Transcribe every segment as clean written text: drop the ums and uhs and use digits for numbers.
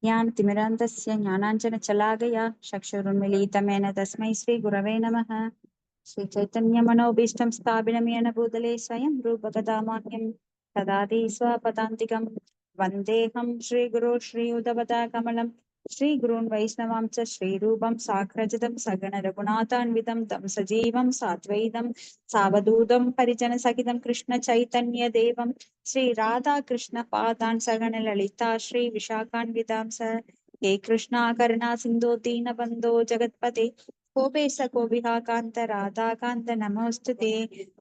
ज्ञानतिमिरान्धस्य ज्ञानाञ्जनशलाकया चक्षुरुन्मीलितमेन तस्मै श्रीगुरवे नमः। श्रीचैतन्यमनोभीष्टं स्थापितं येन भूतले स्वयं रूपकथामान्यं ददाति स्वपदान्तिकं वन्देऽहं श्रीगुरो श्रीयुतपदाकमलं श्रीगुरून् वैष्णवां च श्रीरूपं साग्रजतं सगणरघुनाथान्वितं तं सजीवं साद्वैतं सावधूतं परिजनसहितं कृष्णचैतन्यदेवं श्रीराधाकृष्णपादान् सगणललिता श्रीविशाखान्वितां स हे कृष्णा करुणा सिन्धो दीनबन्धो जगत्पते कोपेश कोविहा कान्त राधा कान्त नमोऽस्तुते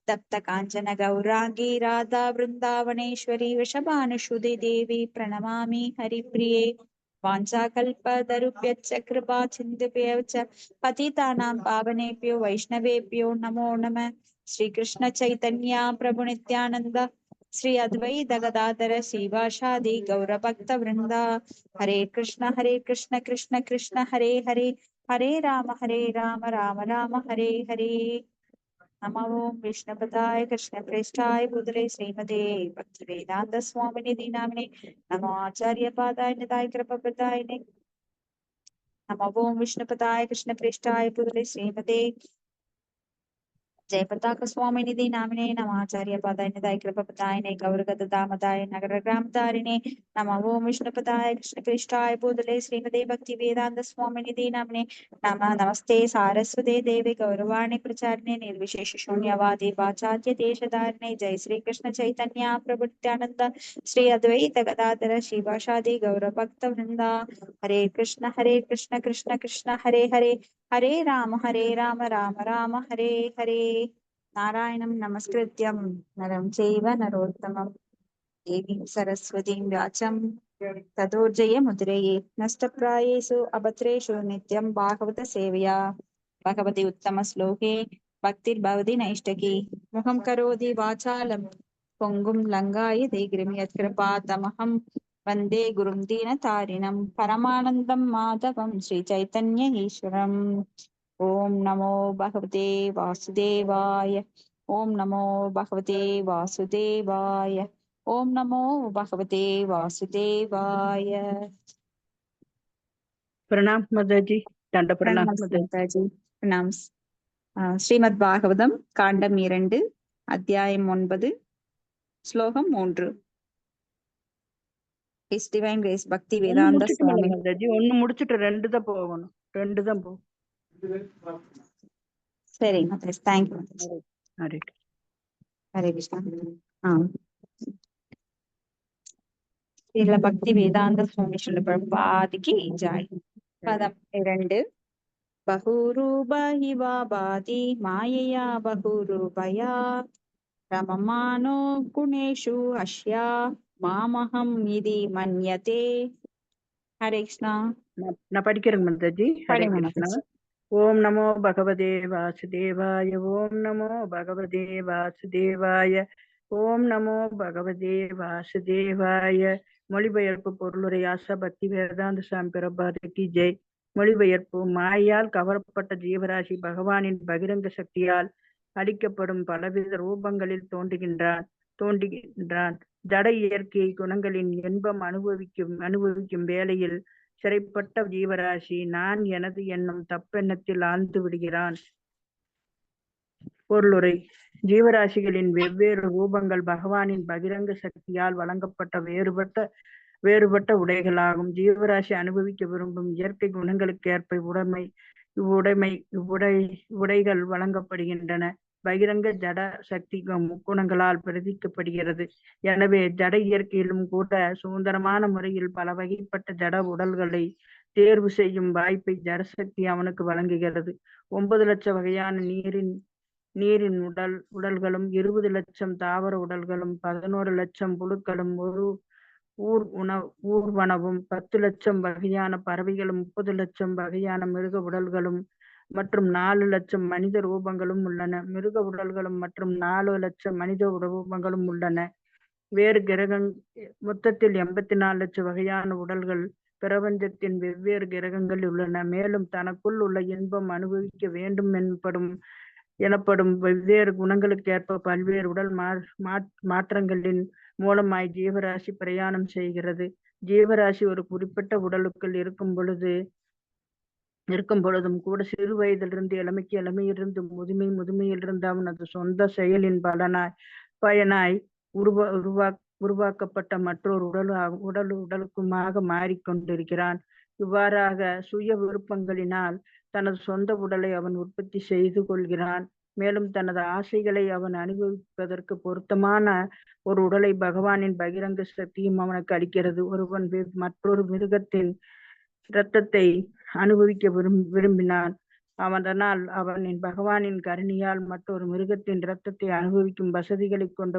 तप्त काञ्चन गौराङ्गी राधा वृन्दावनेश्वरी वृषभानुसुते देवी प्रणमामि हरिप्रिये वाञ्छाकल्पतरुभ्यश्च कृपा सिन्धुभ्यः च पतितानां पावनेभ्यो वैष्णवेभ्यो नमो नमः। श्रीकृष्ण चैतन्य प्रभु नित्यानन्द श्री अद्वैत गदाधर श्रीवासादि गौरभक्तवृन्दा हरे कृष्ण कृष्ण कृष्ण हरे हरे हरे राम राम राम हरे हरे। नमो विष्णुपदाय कृष्णप्रेष्ठाय भूतले श्रीमते भक्तिवेदान्त स्वामिनिधि नामिने नमो आचार्यपादाय निधाय कृपप्रदायिने नमो विष्णुपदाय कृष्णप्रेष्ठाय भूतले श्रीमते जयपताक स्वामिनिधि नामिने नमाचार्यपादाय निधाय कृपप्रदायिने गौरगदामदाय नगरग्रामतारिणे नमो विष्णुपदाय कृष्णप्रेष्ठाय भूतले श्रीमते भक्तिवेदान्त स्वामिनिधि नामिने नमस्ते सारस्वते देवे गौरवाणी प्रचारिणे निर्विशेष शून्यवादी वाचाद्य देशधारिणे जय श्री कृष्ण चैतन्य प्रभु नित्यानंद श्री अद्वैत गदाधर श्रीवासादि गौरभक्त वृंदा हरे कृष्ण कृष्ण कृष्ण हरे हरे हरे राम राम राम हरे हरे। नारायणं नमस्कृत्यं नरं चैव नरोत्तमं देवीं सरस्वतीं व्याचं ततोर्जयमुद्रये नष्टप्रायेषु अभद्रेषु नित्यं भागवत सेवया भगवति उत्तमश्लोके भक्तिर्भवति नैष्टकी मुखं करोति वाचालं पुङ्गुं लङ्घायते गिरिं यत्कृपातमहं वन्दे गुरुं दीनतारिणं परमानन्दं माधवं श्रीचैतन्य ईश्वरम्। ॐ नमो भगवते वासुदेवाय ॐ नमो भगवते वासुदेवाय ॐ नमो भगवते वासुदेवाय। प्रणाम माताजी, दंड प्रणाम प्रणम माताजी। माताजी, प्रणाम। ஸ்ரீமத் பாகவதம் காண்டம் 2 அத்தியாயம் 9 ஸ்லோகம் 3. இஸ் டிவைன் கிரேஸ் பக்தி ஒண்ணு வேதாந்த முடிச்சிட்டு சுவாமி. மாதாஜி, ஒண்ணு முடிச்சிட்டு 2 தான் போகணும். 2 தான் போ. சரி மாதாஜி, தேங்க்யூ மாதாஜி. ஹரே ஹரே கிருஷ்ணா. ஸ்ரீல பக்தி வேதாந்த சுவாமி ஸ்ரீல பிரபாதிக்கு ஜாய். பதம் 2. பகுரூப இவா பாதி மாயையா பகுரூபயா ரமமானோ குணேஷு அஷ்யா மாமஹம் இதி மன்யதே. ஹரே கிருஷ்ணா. நான் படிக்கிறேன் மாதாஜி. ஹரே கிருஷ்ணா. ஓம் நமோ பகவதே வாசுதேவாய ஓம் நமோ பகவதே வாசுதேவாய ஓம் நமோ பகவதே வாசுதேவாய. மொழிபெயர்ப்பு பொருளுரை ஆசா பக்தி வேதாந்த சாமி பிரபாதிக்கு ஜெய். மொழிபெயர்ப்பு: மாயால் கவரப்பட்ட ஜீவராசி பகவானின் பகிரங்க சக்தியால் அளிக்கப்படும் பலவித ரூபங்களில் தோன்றுகின்றான். ஜட இயற்கை குணங்களின் இன்பம் அனுபவிக்கும் வேளையில் சிறைப்பட்ட ஜீவராசி நான் எனது என்னும் தப்பெண்ணத்தில் ஆழ்ந்து விடுகிறான். பொருளுரை: ஜீவராசிகளின் வெவ்வேறு ரூபங்கள் பகவானின் பகிரங்க சக்தியால் வழங்கப்பட்ட வேறுபட்ட உடைகளாகும். ஜீவராசி அனுபவிக்க விரும்பும் இயற்கை குணங்களுக்கேற்ப உடைகள் வழங்கப்படுகின்றன. பகிரங்க ஜட சக்தி முக்குணங்களால் பிரதிக்கப்படுகிறது. எனவே ஜட இயற்கையிலும் கூட சுதந்திரமான முறையில் பல வகைப்பட்ட ஜட உடல்களை தேர்வு செய்யும் வாய்ப்பை ஜடசக்தி அவனுக்கு வழங்குகிறது. 9 லட்சம் வகையான நீரின் உடல்களும் 20 லட்சம் தாவர உடல்களும் 11 லட்சம் புழுக்களும் ஊர்வனவும் 10 லட்சம் வகையான பறவைகளும் 30 லட்சம் வகையான மிருக உடல்களும் மற்றும் 4 லட்சம் மனித ரூபங்களும் உள்ளன. மிருக உடல்களும் மற்றும் 4 லட்சம் மனித ரூபங்களும் உள்ளன. மொத்தத்தில் 84 லட்சம் வகையான உடல்கள் பிரபஞ்சத்தின் வெவ்வேறு கிரகங்களில் உள்ளன. மேலும் தனக்குள் உள்ள இன்பம் அனுபவிக்க வேண்டும் எனப்படும் வெவ்வேறு குணங்களுக்கேற்ப பல்வேறு உடல் மாற்றங்களின் மூலமாய் ஜீவராசி பிரயாணம் செய்கிறது. ஜீவராசி ஒரு குறிப்பிட்ட உடலுக்குள் இருக்கும் பொழுதும் கூட சிறு வயதிலிருந்து இளமைக்கு இளமையிலிருந்து முதுமையிலிருந்து அவனது சொந்த செயலின் பயனாய் உருவாக்கப்பட்ட மற்றொரு உடலுக்குமாக மாறிக்கொண்டிருக்கிறான். இவ்வாறாக சுய விருப்பங்களினால் தனது சொந்த உடலை அவன் உற்பத்தி செய்து கொள்கிறான். மேலும் தனது ஆசைகளை அவன் அனுபவிப்பதற்கு பொருத்தமான ஒரு உடலை பகவானின் பகிரங்க சக்தியும் அவனுக்கு அளிக்கிறது. ஒருவன் மற்றொரு மிருகத்தின் இரத்தத்தை அனுபவிக்க விரும்பினான். அதனால் அவனின் பகவானின் கருணையால் மற்றொரு மிருகத்தின் இரத்தத்தை அனுபவிக்கும் வசதிகளை கொண்ட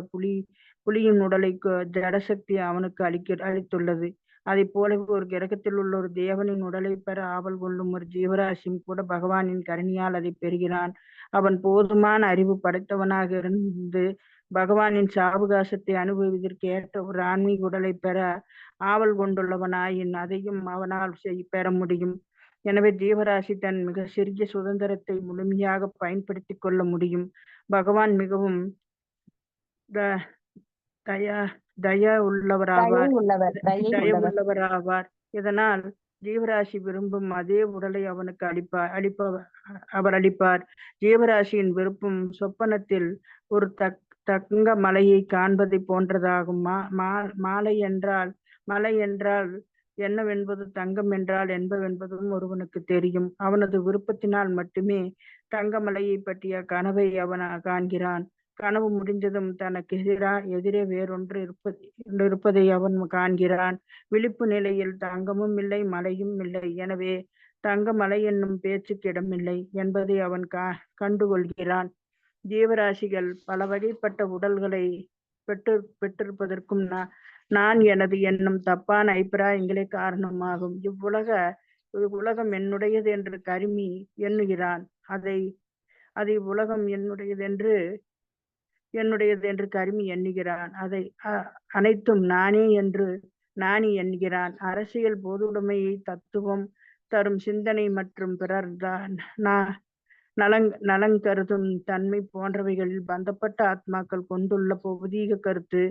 புலியின் உடலை ஜடசக்தி அவனுக்கு அளித்துள்ளது. அதை போலவே ஒரு கிரகத்தில் உள்ள ஒரு தேவனின் உடலை பெற ஆவல் கொள்ளும் ஒரு ஜீவராசியும் கூட பகவானின் கருணையால் அதை பெறுகிறான். அவன் போதுமான அறிவு படைத்தவனாக இருந்து பகவானின் சாவகாசத்தை அனுபவிப்பதற்கு ஏற்ற ஒரு ஆன்மீக உடலை பெற ஆவல் கொண்டுள்ளவனாயின் அதையும் அவனால் பெற முடியும். எனவே ஜீவராசி தன் மிக சிறிய சுதந்திரத்தை முழுமையாக பயன்படுத்தி கொள்ள முடியும். பகவான் மிகவும் தயா உள்ளவராவார். இதனால் ஜீவராசி விரும்பும் அதே உடலை அவனுக்கு அளிப்பார். ஜீவராசியின் விருப்பம் சொப்பனத்தில் ஒரு தங்க மலையை காண்பதை போன்றதாகும். மலை என்றால் என்னவென்பது, தங்கம் என்றால் என்பதும் ஒருவனுக்கு தெரியும். அவனது விருப்பத்தினால் மட்டுமே தங்கமலையை பற்றிய கனவை அவன் காண்கிறான். கனவு முடிந்ததும் தனக்கு எதிரே வேறொன்று இருப்பதை அவன் காண்கிறான். விழிப்பு நிலையில் தங்கமும் இல்லை, மலையும் இல்லை. எனவே தங்க மலை என்னும் பேச்சுக்கு இடமில்லை என்பதை அவன் கண்டுகொள்கிறான். ஜீவராசிகள் பல வகைப்பட்ட உடல்களை பெற்றிருப்பதற்கும் நான் எனது என்னும் தப்பான அபிப்பிராயங்களே காரணமாகும். இவ்வுலகம் என்னுடையது என்று கருமி எண்ணுகிறான். அதை உலகம் என்னுடையது என்று கருமி எண்ணுகிறான். அதை அனைத்தும் நானே எண்ணுகிறான். அரசியல், பொதுவுடைமையை, தத்துவம் தரும் சிந்தனை மற்றும் பிறர் நலங்கருதும் தன்மை போன்றவைகளில் பந்தப்பட்ட ஆத்மாக்கள் கொண்டுள்ள பௌதீக கருத்து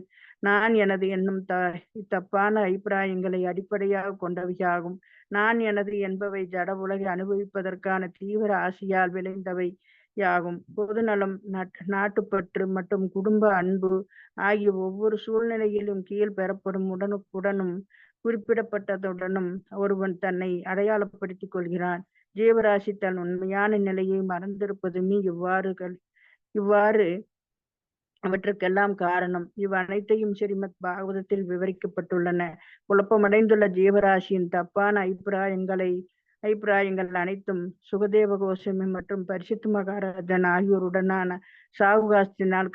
நான் எனது என்னும் தப்பான அபிப்பிராயங்களை அடிப்படையாக கொண்டவையாகும். நான் எனது என்பவை ஜட உலகை அனுபவிப்பதற்கான தீவிர ஆசையால் விளைந்தவை யாகும். பொதுநலம், நாட்டுப்பற்று மற்றும் குடும்ப அன்பு ஆகிய ஒவ்வொரு சூழ்நிலையிலும் கீழ் பெறப்படும் உடனுக்குடனும் குறிப்பிடப்பட்டதுடனும் ஒருவன் தன்னை அடையாளப்படுத்திக் கொள்கிறான். ஜீவராசி தன் உண்மையான நிலையை மறந்திருப்பதுமே இவ்வாறு அவற்றுக்கெல்லாம் காரணம். அனைத்தையும் ஸ்ரீமத் பாகவதத்தில் விவரிக்கப்பட்டுள்ளன. குழப்பமடைந்துள்ள ஜீவராசியின் தப்பான அபிப்பிராயங்கள் அனைத்தும் சுகதேவ கோஸ்வாமி மற்றும் பரிசுத்த மகாராஜன் ஆகியோருடனான சாவுகாசத்தினால்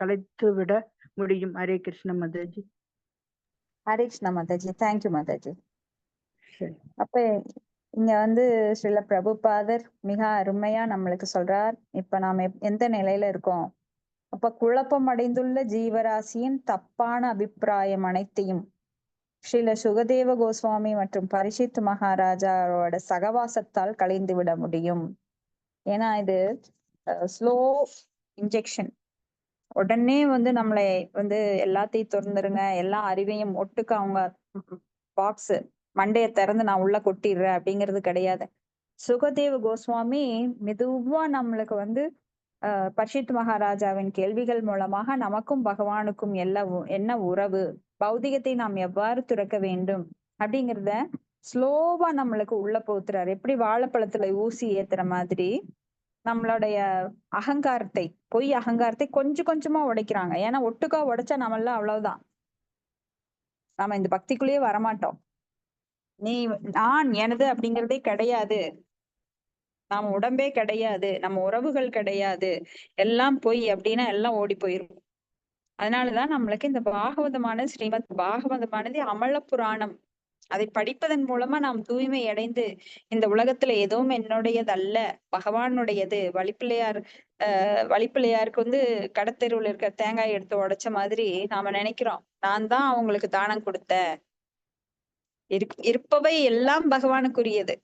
கலைத்துவிட முடியும். ஹரே கிருஷ்ண மாதாஜி. ஹரே கிருஷ்ண மாதாஜி. தேங்க்யூ மாதாஜி. அப்ப இங்க ஸ்ரீல பிரபுபாதர் மிக அருமையா நம்மளுக்கு சொல்றார். இப்ப நாம எந்த நிலையில இருக்கோம்? அப்ப குழப்பம் அடைந்துள்ள ஜீவராசியின் தப்பான அபிப்பிராயம் அனைத்தையும் ஸ்ரீல சுகதேவ கோஸ்வாமி மற்றும் பரிசுத்த மகாராஜாவோட சகவாசத்தால் கலைந்து விட முடியும். ஏன்னா இது ஸ்லோ இன்ஜெக்ஷன். உடனே நம்மளை எல்லாத்தையும் திறந்துருங்க, எல்லா அறிவையும் ஒட்டுக்க அவங்க பாக்ஸ் மண்டைய திறந்து நான் உள்ள கொட்டிடுறேன் அப்படிங்கிறது கிடையாது. சுகதேவ கோஸ்வாமி மெதுவா நம்மளுக்கு பரிசுத்த மகாராஜாவின் கேள்விகள் மூலமாக நமக்கும் பகவானுக்கும் என்ன உறவு, பௌதிகத்தை நாம் எவ்வாறு துறக்க வேண்டும் அப்படிங்கிறத ஸ்லோவா நம்மளுக்கு உள்ள போத்துறாரு. எப்படி வாழைப்பழத்துல ஊசி ஏத்துற மாதிரி நம்மளுடைய அகங்காரத்தை, பொய் அகங்காரத்தை கொஞ்சம் கொஞ்சமா உடைக்கிறாங்க. ஏன்னா ஒட்டுக்கா உடைச்சா நம்மளாம் அவ்வளவுதான், நாம இந்த பக்திக்குள்ளேயே வரமாட்டோம். நான் எனது அப்படிங்கிறதே கிடையாது, நாம உடம்பே கிடையாது, நம்ம உறவுகள் கிடையாது, எல்லாம் பொய் அப்படின்னா எல்லாம் ஓடி போயிரும். அதனாலதான் நம்மளுக்கு இந்த ஸ்ரீமத் பாகவதமானது அமல புராணம். அதை படிப்பதன் மூலமா நாம் தூய்மை அடைந்து இந்த உலகத்துல எதுவும் என்னுடையது அல்ல, பகவானுடையது. வழிப்பிள்ளையாருக்கு கடத்தெருவுல இருக்க தேங்காய் எடுத்து உடைச்ச மாதிரி நாம நினைக்கிறோம் நான் தான் அவங்களுக்கு தானம் கொடுத்தேன். இருப்பவை எல்லாம் பகவானுக்குரியது.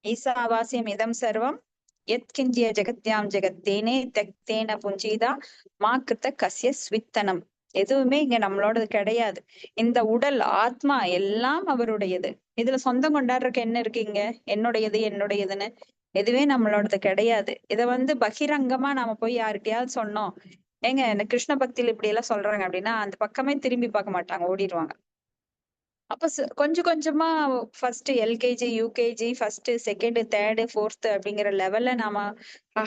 ஈசாவாசியம் இதம் சர்வம் யத் கிஞ்சிய ஜெகத்யாம் ஜெகத்தேனே தெக்தேன புஞ்சீதா மா கிருத்த கஸ்ய ஸ்வித்தனம் எதுவுமே இங்க நம்மளோடது கிடையாது. இந்த உடல் ஆத்மா எல்லாம் அவருடையது. இதுல சொந்தம் கொண்டாடுறதுக்கு என்ன இருக்கு இங்க? என்னுடையது என்னுடையதுன்னு எதுவே நம்மளோடது கிடையாது. இத பகிரங்கமா நாம போய் யாருக்கையாவது சொன்னோம், ஏங்க எனக்கு கிருஷ்ண பக்தியில இப்படி எல்லாம் சொல்றாங்க அப்படின்னா அந்த பக்கமே திரும்பி பார்க்க மாட்டாங்க, ஓடிடுவாங்க. அப்ப கொஞ்சம் கொஞ்சமா first LKG, UKG, first, second, third, fourth அப்படிங்கிற லெவல்ல நாம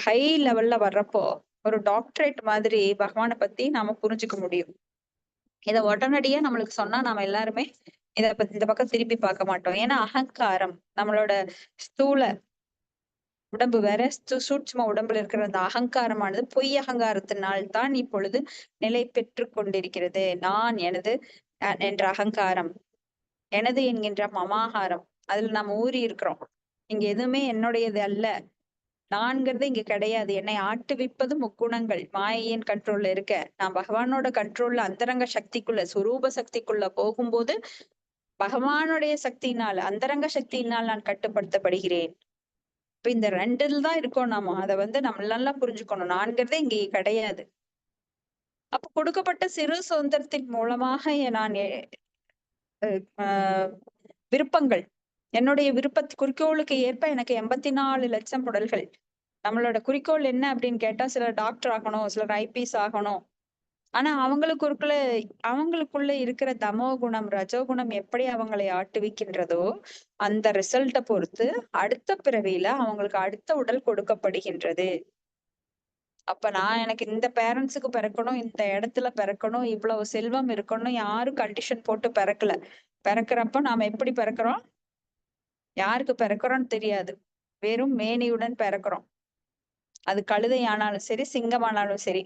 ஹை லெவல்ல வர்றப்போ ஒரு டாக்டரேட் மாதிரி பகவானை பத்தி நாம புரிஞ்சுக்க முடியும். இத உடனடியா நம்மளுக்கு சொன்னா நாம எல்லாருமே இந்த பக்கம் திருப்பி பார்க்க மாட்டோம். ஏன்னா அகங்காரம், நம்மளோட ஸ்தூல உடம்பு வேற, சூட்சும உடம்புல இருக்கிற அந்த அகங்காரமானது பொய் அகங்காரத்தினால் தான் இப்பொழுது நிலை பெற்று கொண்டிருக்கிறது. நான், எனது என்ற அகங்காரம், எனது என்கின்ற மமாகாரம், அதுல நாம ஊறி இருக்கிறோம். இங்க எதுவுமே என்னுடையது அல்ல, நான்கிறது இங்க கிடையாது. என்னை ஆட்டுவிப்பது முக்குணங்கள் மாயையின் கண்ட்ரோல்ல இருக்க, நான் பகவானோட கண்ட்ரோல்ல அந்தரங்க சக்திக்குள்ள சுரூப சக்திக்குள்ள போகும்போது பகவானுடைய சக்தியினால் அந்தரங்க சக்தியினால் நான் கட்டுப்படுத்தப்படுகிறேன். இப்ப இந்த ரெண்டுல தான் இருக்கோம் நாம. அதை நம்ம நல்லா புரிஞ்சுக்கணும். நான்கிறதே இங்க கிடையாது. அப்ப கொடுக்கப்பட்ட சிறு சுதந்திரத்தின் மூலமாக நான் விருப்பங்கள், என்னுடைய குறிக்கோளுக்கு ஏற்ப எனக்கு 84 லட்சம் உடல்கள். நம்மளோட குறிக்கோள் என்ன அப்படின்னு கேட்டா, சிலர் டாக்டர் ஆகணும், சிலர் ஐபிஎஸ் ஆகணும். ஆனா அவங்களுக்குள்ள இருக்கிற தமோ குணம், ரஜோகுணம் எப்படி அவங்களை ஆட்டுவிக்கின்றதோ அந்த ரிசல்ட்டை பொறுத்து அடுத்த பிறவியில அவங்களுக்கு அடுத்த உடல் கொடுக்கப்படுகின்றது. அப்ப எனக்கு இந்த பேரண்ட்ஸுக்கு பிறக்கணும், இந்த இடத்துல பிறக்கணும், இவ்வளவு செல்வம் இருக்கணும், யாரும் கண்டிஷன் போட்டு பிறக்கல. பிறக்கிறப்ப நாம எப்படி பிறக்கிறோம், யாருக்கு பிறக்கிறோம்னு தெரியாது, வெறும் மேனியுடன் பிறக்கிறோம். அது கழுதை ஆனாலும் சரி, சிங்கமானாலும் சரி.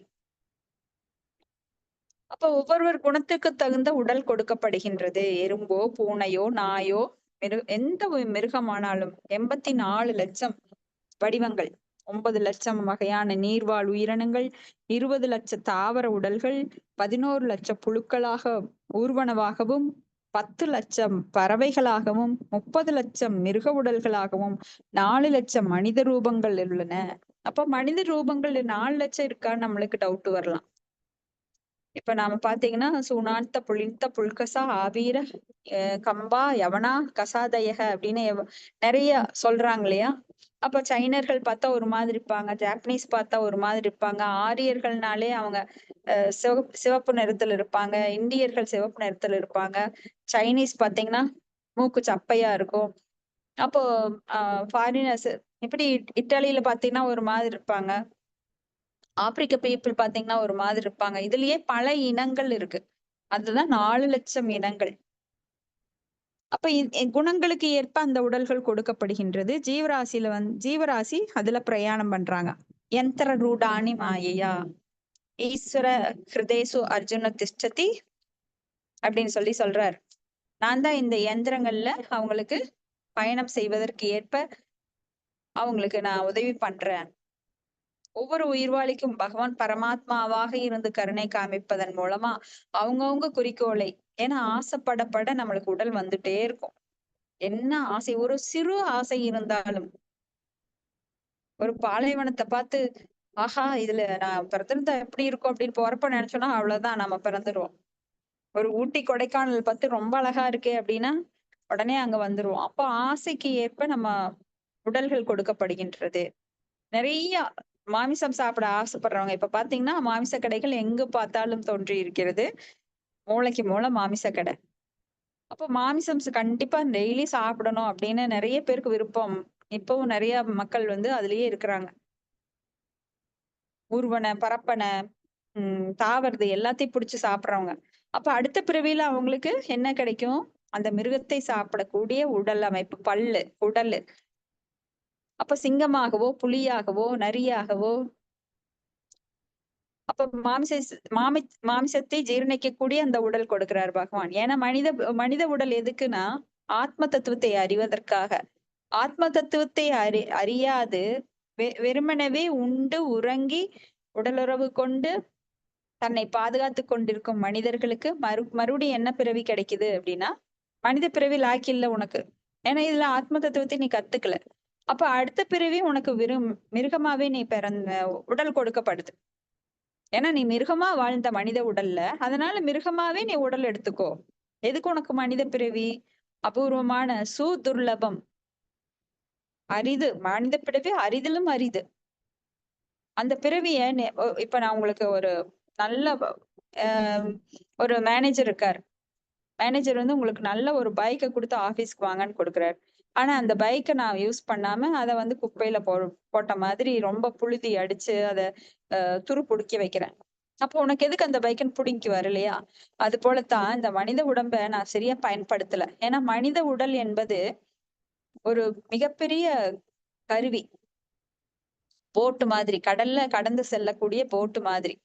அப்ப ஒவ்வொருவர் குணத்துக்கு தகுந்த உடல் கொடுக்கப்படுகின்றது. எறும்போ, பூனையோ, நாயோ, எந்த மிருகமானாலும் 84 லட்சம் வடிவங்கள், 9 லட்சம் வகையான நீர்வாழ் உயிரினங்கள், 20 லட்ச தாவர உடல்கள், 11 லட்சம் புழுக்களாக ஊர்வனவாகவும், 10 லட்சம் பறவைகளாகவும், 30 லட்சம் மிருக உடல்களாகவும், 4 லட்சம் மனித ரூபங்கள் உள்ளன. அப்ப மனித ரூபங்கள் 4 லட்சம் இருக்கா நம்மளுக்கு டவுட் வரலாம். இப்ப நாம பாத்தீங்கன்னா சுனாந்த புளிந்த புல்கசா ஆவீர கம்பா யவனா கசாதயக அப்படின்னு நிறைய சொல்றாங்க இல்லையா. அப்ப சைனர்கள் பார்த்தா ஒரு மாதிரி இருப்பாங்க, ஜாப்பனீஸ் பார்த்தா ஒரு மாதிரி இருப்பாங்க, ஆரியர்கள்னாலே அவங்க சிவப்பு நிறத்துல இருப்பாங்க, இந்தியர்கள் சிவப்பு நிறத்துல இருப்பாங்க, சைனீஸ் பாத்தீங்கன்னா மூக்கு சப்பையா இருக்கும். அப்போ ஃபாரினர்ஸ் இப்படி இத்தாலியில பாத்தீங்கன்னா ஒரு மாதிரி இருப்பாங்க, ஆப்பிரிக்க பீப்புள் பாத்தீங்கன்னா ஒரு மாதிரி இருப்பாங்க. இதுலயே பல இனங்கள் இருக்கு. அதுதான் 4 லட்சம் இனங்கள். அப்ப குணங்களுக்கு ஏற்ப அந்த உடல்கள் கொடுக்கப்படுகின்றது. ஜீவராசி அதுல பிரயாணம் பண்றாங்க. யந்திர ரூடானி மாயையா ஈஸ்வர ஹிருதேசு அர்ஜுன திஷ்டதி அப்படின்னு சொல்றார். நான் தான் இந்த யந்திரங்கள்ல அவங்களுக்கு பயணம் செய்வதற்கு ஏற்ப அவங்களுக்கு நான் உதவி பண்றேன். ஒவ்வொரு உயிர்வாளிக்கும் பகவான் பரமாத்மாவாக இருந்து கருணை காமிப்பதன் மூலமா அவங்கவுங்க குறிக்கோளை, ஏன்னா ஆசைப்படப்பட நம்மளுக்கு உடல் வந்துட்டே இருக்கும். என்ன ஆசை, ஒரு சிறு ஆசை இருந்தாலும், ஒரு பாலைவனத்தை பார்த்து ஆஹா இதுல நான் பிறந்திருந்தா எப்படி இருக்கும் அப்படின்னு போறப்ப நினைச்சோம்னா அவ்வளவுதான், நம்ம பிறந்துருவோம். ஒரு ஊட்டி கொடைக்கானல் பார்த்து ரொம்ப அழகா இருக்கே அப்படின்னா உடனே அங்க வந்துருவோம். அப்போ ஆசைக்கு ஏற்ப நம்ம உடல்கள் கொடுக்கப்படுகின்றது. நிறைய மாமிசம் சாப்பிட ஆசைப்படுறவங்க இப்ப பாத்தீங்கன்னா மாமிச கடைகள் எங்க பார்த்தாலும் தோன்றி இருக்கிறது. மூளைக்கு மூளை மாமிச கடை. அப்போ மாமிசம் கண்டிப்பா டெய்லி சாப்பிடணும் அப்படின்னு நிறைய பேருக்கு விருப்பம். இப்பவும் நிறைய மக்கள் அதுலயே இருக்கிறாங்க. ஊர்வன பரப்பன தாவறது எல்லாத்தையும் பிடிச்சு சாப்பிடுறவங்க. அப்ப அடுத்த பிறவியில அவங்களுக்கு என்ன கிடைக்கும், அந்த மிருகத்தை சாப்பிடக்கூடிய உடல் அமைப்பு, பல்லு, உடல். அப்ப சிங்கமாகவோ, புலியாகவோ, நரியாகவோ, அப்ப மாமிசத்தை ஜீரணிக்கக்கூடிய அந்த உடல் கொடுக்கிறார் பகவான். ஏன்னா மனித உடல் எதுக்குன்னா ஆத்ம தத்துவத்தை அறிவதற்காக. ஆத்ம தத்துவத்தை அறியாது வெறுமனவே உண்டு உறங்கி உடலுறவு கொண்டு தன்னை பாதுகாத்து கொண்டிருக்கும் மனிதர்களுக்கு மறுபடியும் என்ன பிறவி கிடைக்குது அப்படின்னா மனித பிறவி லாக்கி இல்ல உனக்கு. ஏன்னா இதுல ஆத்ம தத்துவத்தை நீ கத்துக்கல. அப்ப அடுத்த பிறவி உனக்கு மிருகமாவே நீ உடல் கொடுக்கப்படுது. ஏன்னா நீ மிருகமா வாழ்ந்த மனித உடல்ல, அதனால மிருகமாவே நீ உடல் எடுத்துக்கோ. எதுக்கு உனக்கு மனித பிறவி? அபூர்வமான சுதுர்லபம், அரிது. மனித பிறவி அரிதிலும் அரிது. அந்த பிறவிய இப்ப நான் உங்களுக்கு ஒரு நல்ல ஒரு மேனேஜர் இருக்காரு. மேனேஜர் வந்து உங்களுக்கு நல்ல ஒரு பைக்க குடுத்து ஆபீஸ்க்கு வாங்கன்னு குடுக்குறாரு. ஆனா அந்த பைக்க நான் யூஸ் பண்ணாம அத வந்து குப்பையில போட்ட மாதிரி ரொம்ப புழுதி அடிச்சு அத துரு புடுக்கி வைக்கிறேன். அப்போ உனக்கு எதுக்கு அந்த பைக்குன்னு புடுங்கிக்குவாரு இல்லையா? அது போலத்தான் இந்த மனித உடம்ப நான் சரியா பயன்படுத்தல. ஏன்னா மனித உடல் என்பது ஒரு மிகப்பெரிய கருவி. போட்டு மாதிரி, கடல்ல கடந்து செல்லக்கூடிய போட்டு மாதிரி.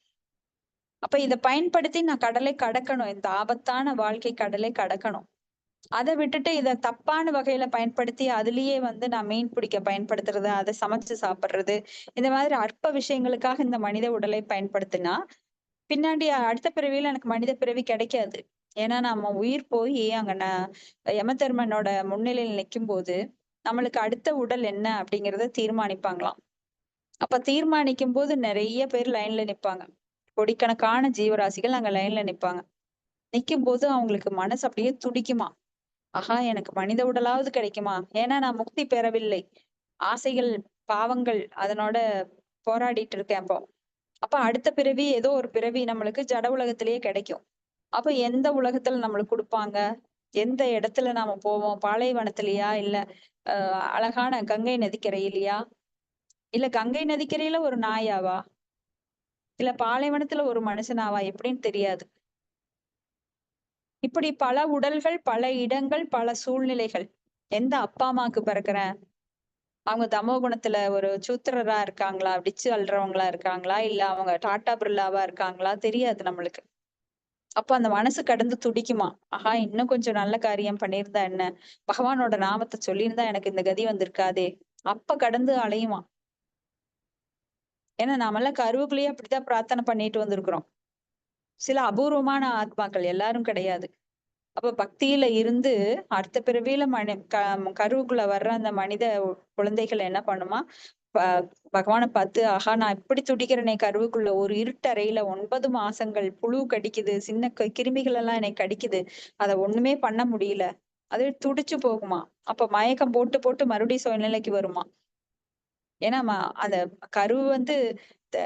அப்ப இத பயன்படுத்தி நான் கடலை கடக்கணும். இந்த ஆபத்தான வாழ்க்கை கடலை கடக்கணும். அத விட்டுட்டு இத தப்பான வகையில பயன்படுத்தி அதிலேயே வந்து நான் மீன் பிடிக்க பயன்படுத்துறது, அத சமைச்சு சாப்பிடுறது, இந்த மாதிரி அற்ப விஷயங்களுக்காக இந்த மனித உடலை பயன்படுத்தினா, பின்னாடி அடுத்த பிறவியில எனக்கு மனித பிறவி கிடைக்காது. ஏன்னா நம்ம உயிர் போய் அங்க யமதர்மனோட முன்னிலையில் நிக்கும்போது, நம்மளுக்கு அடுத்த உடல் என்ன அப்படிங்கிறத தீர்மானிப்பாங்களாம். அப்ப தீர்மானிக்கும்போது நெறைய பேர் லைன்ல நிப்பாங்க. கோடிக்கணக்கான ஜீவராசிகள் அங்க லைன்ல நிப்பாங்க. நிக்கும்போது அவங்களுக்கு மனசு அப்படியே துடிக்குமாம். ஆஹா! எனக்கு மனித உடலாவது கிடைக்குமா? ஏன்னா நான் முக்தி பெறவில்லை. ஆசைகள், பாவங்கள் அதனோட போராடிட்டு இருக்கேன் அப்போ. அப்ப அடுத்த பிறவி ஏதோ ஒரு பிறவி நம்மளுக்கு ஜட உலகத்திலேயே கிடைக்கும். அப்ப எந்த உலகத்துல நம்மளுக்கு குடுப்பாங்க? எந்த இடத்துல நாம போவோம்? பாலைவனத்திலயா? இல்ல அழகான கங்கை நதிக்கரையிலயா? இல்ல கங்கை நதிக்கரையில ஒரு நாயாவா? இல்ல பாலைவனத்துல ஒரு மனுஷனாவா? எப்படின்னு தெரியாது. இப்படி பல உடல்கள், பல இடங்கள், பல சூழ்நிலைகள். எந்த அப்பா அம்மாக்கு பிறக்கிறேன்? அவங்க தமோ குணத்துல ஒரு சூத்திரரா இருக்காங்களா? டிச்சு அள்றவங்களா இருக்காங்களா? இல்ல அவங்க டாடா பிர்லாவா இருக்காங்களா? தெரியாது நம்மளுக்கு. அப்ப அந்த மனசு கடந்து துடிக்குமா? ஆஹா! இன்னும் கொஞ்சம் நல்ல காரியம் பண்ணியிருந்தா என்ன? பகவானோட நாமத்த சொல்லியிருந்தா எனக்கு இந்த கதி வந்திருக்காதே! அப்ப கடந்து அலையுமா. ஏன்னா நாமெல்லாம் கருவுக்குள்ளேயே அப்படித்தான் பிரார்த்தனை பண்ணிட்டு வந்திருக்கிறோம். சில அபூர்வமான ஆத்மாக்கள், எல்லாரும் கிடையாது. அப்ப பக்தியில இருந்து அடுத்த பிறவியில கருவுக்குள்ள வர்ற அந்த மனித குழந்தைகள் என்ன பண்ணுமா? ப பகவான பார்த்து, ஆஹா! நான் இப்படி துடிக்கிறேனே கருவுக்குள்ள, ஒரு இருட்டறையில 9 மாசங்கள் புழு கடிக்குது, சின்ன கிருமிகள் எல்லாம் என்னை கடிக்குது. அத ஒண்ணுமே பண்ண முடியல. அது துடிச்சு போகுமா. அப்ப மயக்கம் போட்டு போட்டு மறுபடியும் சுயநிலைக்கு வருமா. ஏன்னா அந்த கரு வந்து த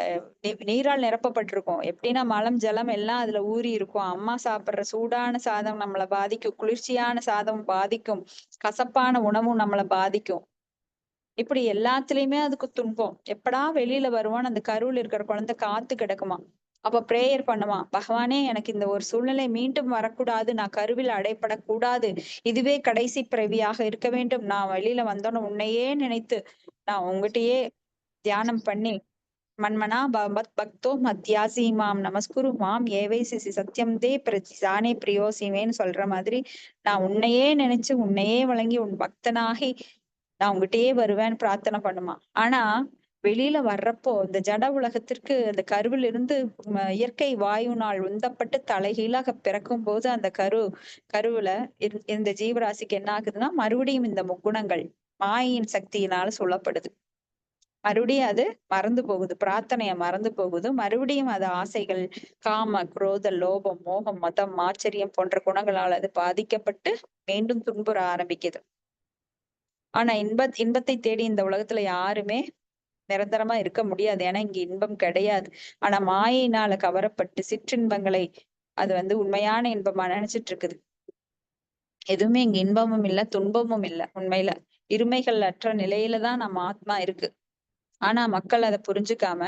நீரால் நிரப்பப்பட்டிருக்கும். எப்படின்னா மலம், ஜலம் எல்லாம் அதுல ஊறி இருக்கும். அம்மா சாப்பிடுற சூடான சாதம் நம்மள பாதிக்கும். குளிர்ச்சியான சாதம் பாதிக்கும். கசப்பான உணவும் நம்மள பாதிக்கும். இப்படி எல்லாத்துலயுமே அதுக்கு துன்பம். எப்படா வெளியில வருவான்னு அந்த கருவுல இருக்கிற குழந்தை காத்து கிடக்குமா. அப்ப பிரேயர் பண்ணுமா. பகவானே எனக்கு இந்த ஒரு சூழ்நிலை மீண்டும் வரக்கூடாது. நான் கருவில் அடைபடக்கூடாது. இதுவே கடைசி பிறவியாக இருக்க வேண்டும். நான் வெளியில வந்தோன்னு உன்னையே நினைத்து நான் உன்கிட்டயே தியானம் பண்ணி மன்மனா பவத் பக்தோ மத்யாசி மாம் நமஸ்குரு மாம் ஏவைசிசி சத்தியம் தே பிரஜானே பிரியோசிமேன்னு சொல்ற மாதிரி நான் உன்னையே நினைச்சு உன்னையே வழங்கி உன் பக்தனாகி நான் உங்ககிட்டயே வருவேன்னு பிரார்த்தனை பண்ணுமா. ஆனா வெளியில வர்றப்போ இந்த ஜட உலகத்திற்கு அந்த கருவில் இருந்து இயற்கை வாயுனால் உந்தப்பட்டு தலைகீழாக பிறக்கும் போது அந்த கருவுல இந்த ஜீவராசிக்கு என்ன ஆகுதுன்னா மறுபடியும் இந்த முக்குணங்கள் மாயின் சக்தியினால சொல்லப்படுது. மறுபடியும் அது மறந்து போகுது. பிரார்த்தனைய மறந்து போகுது. மறுபடியும் அது ஆசைகள், காம, குரோத, லோபம், மோகம், மதம், ஆச்சரியம் போன்ற குணங்களால் அது பாதிக்கப்பட்டு மீண்டும் துன்புற ஆரம்பிக்குது. ஆனா இன்பத்தை தேடி இந்த உலகத்துல யாருமே நிரந்தரமா இருக்க முடியாது. ஏன்னா இங்க இன்பம் கிடையாது. ஆனா மாயினால கவரப்பட்டு சிற்றின்பங்களை அது வந்து உண்மையான இன்பமா நினைச்சிட்டு இருக்குது. எதுவுமே இங்க இன்பமும் இல்ல, துன்பமும் இல்ல. உண்மையில இருமைகள் அற்ற நிலையில தான் நம்ம ஆத்மா இருக்கு. ஆனா மக்கள் அதை புரிஞ்சுக்காம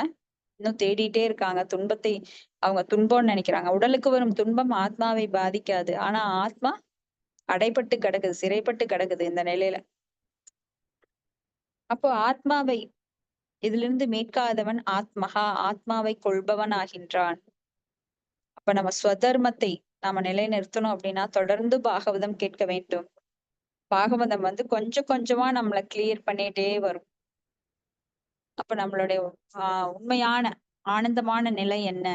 இன்னும் தேடிட்டே இருக்காங்க. துன்பத்தை அவங்க துன்பம்னு நினைக்கிறாங்க. உடலுக்கு வரும் துன்பம் ஆத்மாவை பாதிக்காது. ஆனா ஆத்மா அடைபட்டு கிடக்குது, சிறைப்பட்டு கிடக்குது இந்த நிலையில. அப்போ ஆத்மாவை இதிலிருந்து மீட்காதவன் ஆத்மாவை கொள்பவன் ஆகின்றான். அப்ப நம்ம ஸ்வதர்மத்தை நாம நிலைநிறுத்தணும் அப்படின்னா தொடர்ந்து பாகவதம் கேட்க வேண்டும். பாகவதம் வந்து கொஞ்சம் கொஞ்சமா நம்மள கிளியர் பண்ணிட்டே வரும். அப்ப நம்மளுடைய உண்மையான ஆனந்தமான நிலை என்ன,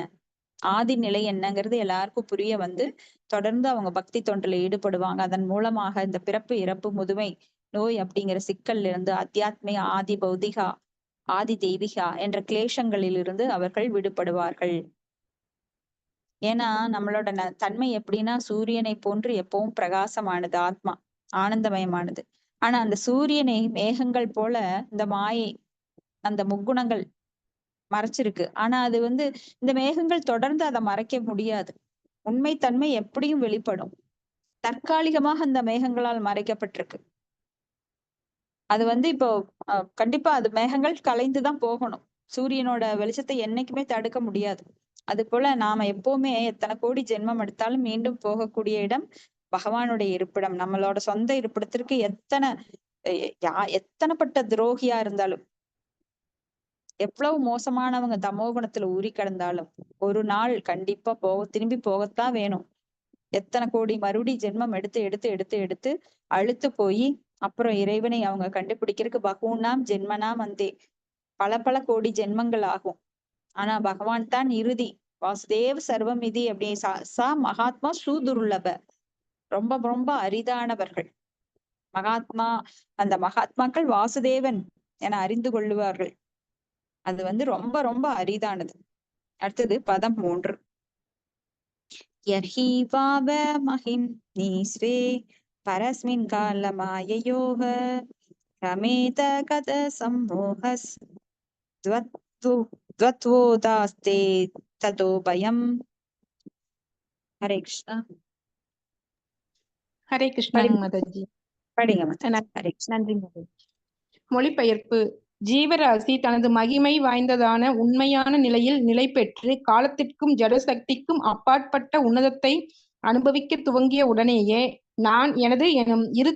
ஆதி நிலை என்னங்கிறது எல்லாருக்கும் புரிய வந்து தொடர்ந்து அவங்க பக்தி தொண்டில ஈடுபடுவாங்க. அதன் மூலமாக இந்த பிறப்பு, இறப்பு, முதுமை, நோய் அப்படிங்கிற சிக்கல்ல இருந்து ஆத்தியாத்மிக, ஆதி பௌதிகா, ஆதி தெய்வீகா என்ற கிளேசங்களிலிருந்து அவர்கள் விடுபடுவார்கள். ஏன்னா நம்மளோட தன்மை எப்படின்னா சூரியனை போன்று எப்பவும் பிரகாசமானது, ஆத்மா ஆனந்தமயமானது. ஆனா அந்த சூரியனை மேகங்கள் போல இந்த மாயை, அந்த முக்குணங்கள் மறைச்சிருக்கு. ஆனா அது இந்த மேகங்கள் தொடர்ந்து அதை மறைக்க முடியாது. உண்மைத்தன்மை எப்படியும் வெளிப்படும். தற்காலிகமாக அந்த மேகங்களால் மறைக்கப்பட்டிருக்கு. அது இப்போ கண்டிப்பா அது மேகங்கள் கலைந்துதான் போகணும். சூரியனோட வெளிச்சத்தை என்னைக்குமே தடுக்க முடியாது. அது போல நாம எப்பவுமே எத்தனை கோடி ஜென்மம் எடுத்தாலும் மீண்டும் போகக்கூடிய இடம் பகவானுடைய இருப்பிடம். நம்மளோட சொந்த இருப்பிடத்திற்கு எத்தனைப்பட்ட துரோகியா இருந்தாலும், எவ்வளவு மோசமானவங்க தமோகுணத்துல ஊறி கிடந்தாலும் ஒரு நாள் கண்டிப்பா திரும்பி போகத்தான் வேணும். எத்தனை கோடி மறுபடி ஜென்மம் எடுத்து எடுத்து எடுத்து எடுத்து அழுத்து போய் அப்புறம் இறைவனை அவங்க கண்டுபிடிக்கிறதுக்கு பகூனாம் ஜென்மனாம் பல பல கோடி ஜென்மங்கள் ஆகும். ஆனா பகவான் தான் இறுதி. வாசுதேவ சர்வமிதி அப்படி சா மகாத்மா சூதுர்லப, ரொம்ப ரொம்ப அரிதானவர்கள் மகாத்மா. அந்த மகாத்மாக்கள் வாசுதேவன் என அறிந்து கொள்ளுவார்கள். அது ரொம்ப ரொம்ப அரிதானது. அடுத்தது பதம் 3. யர்ஹி வாவ மஹிம் நீஸ்ரே பரஸ்மின் காலமாயயோக ரமேத கத சம்மோஹஸ் த்வத்வோதாஸ்தே ததோ பயம். ஹரே கிருஷ்ணா. ஹரே கிருஷ்ணா மாதாஜி. படிங்க மாதாஜி. நன்றி மாதாஜி. மொழிபெயர்ப்பு. ஜீவராசி தனது மகிமை வாய்ந்ததான உண்மையான நிலையில் நிலை பெற்று காலத்திற்கும் ஜடசக்திக்கும் அப்பாற்பட்ட உன்னதத்தை அனுபவிக்க துவங்கிய உடனேயே நான் எனது எனும் இரு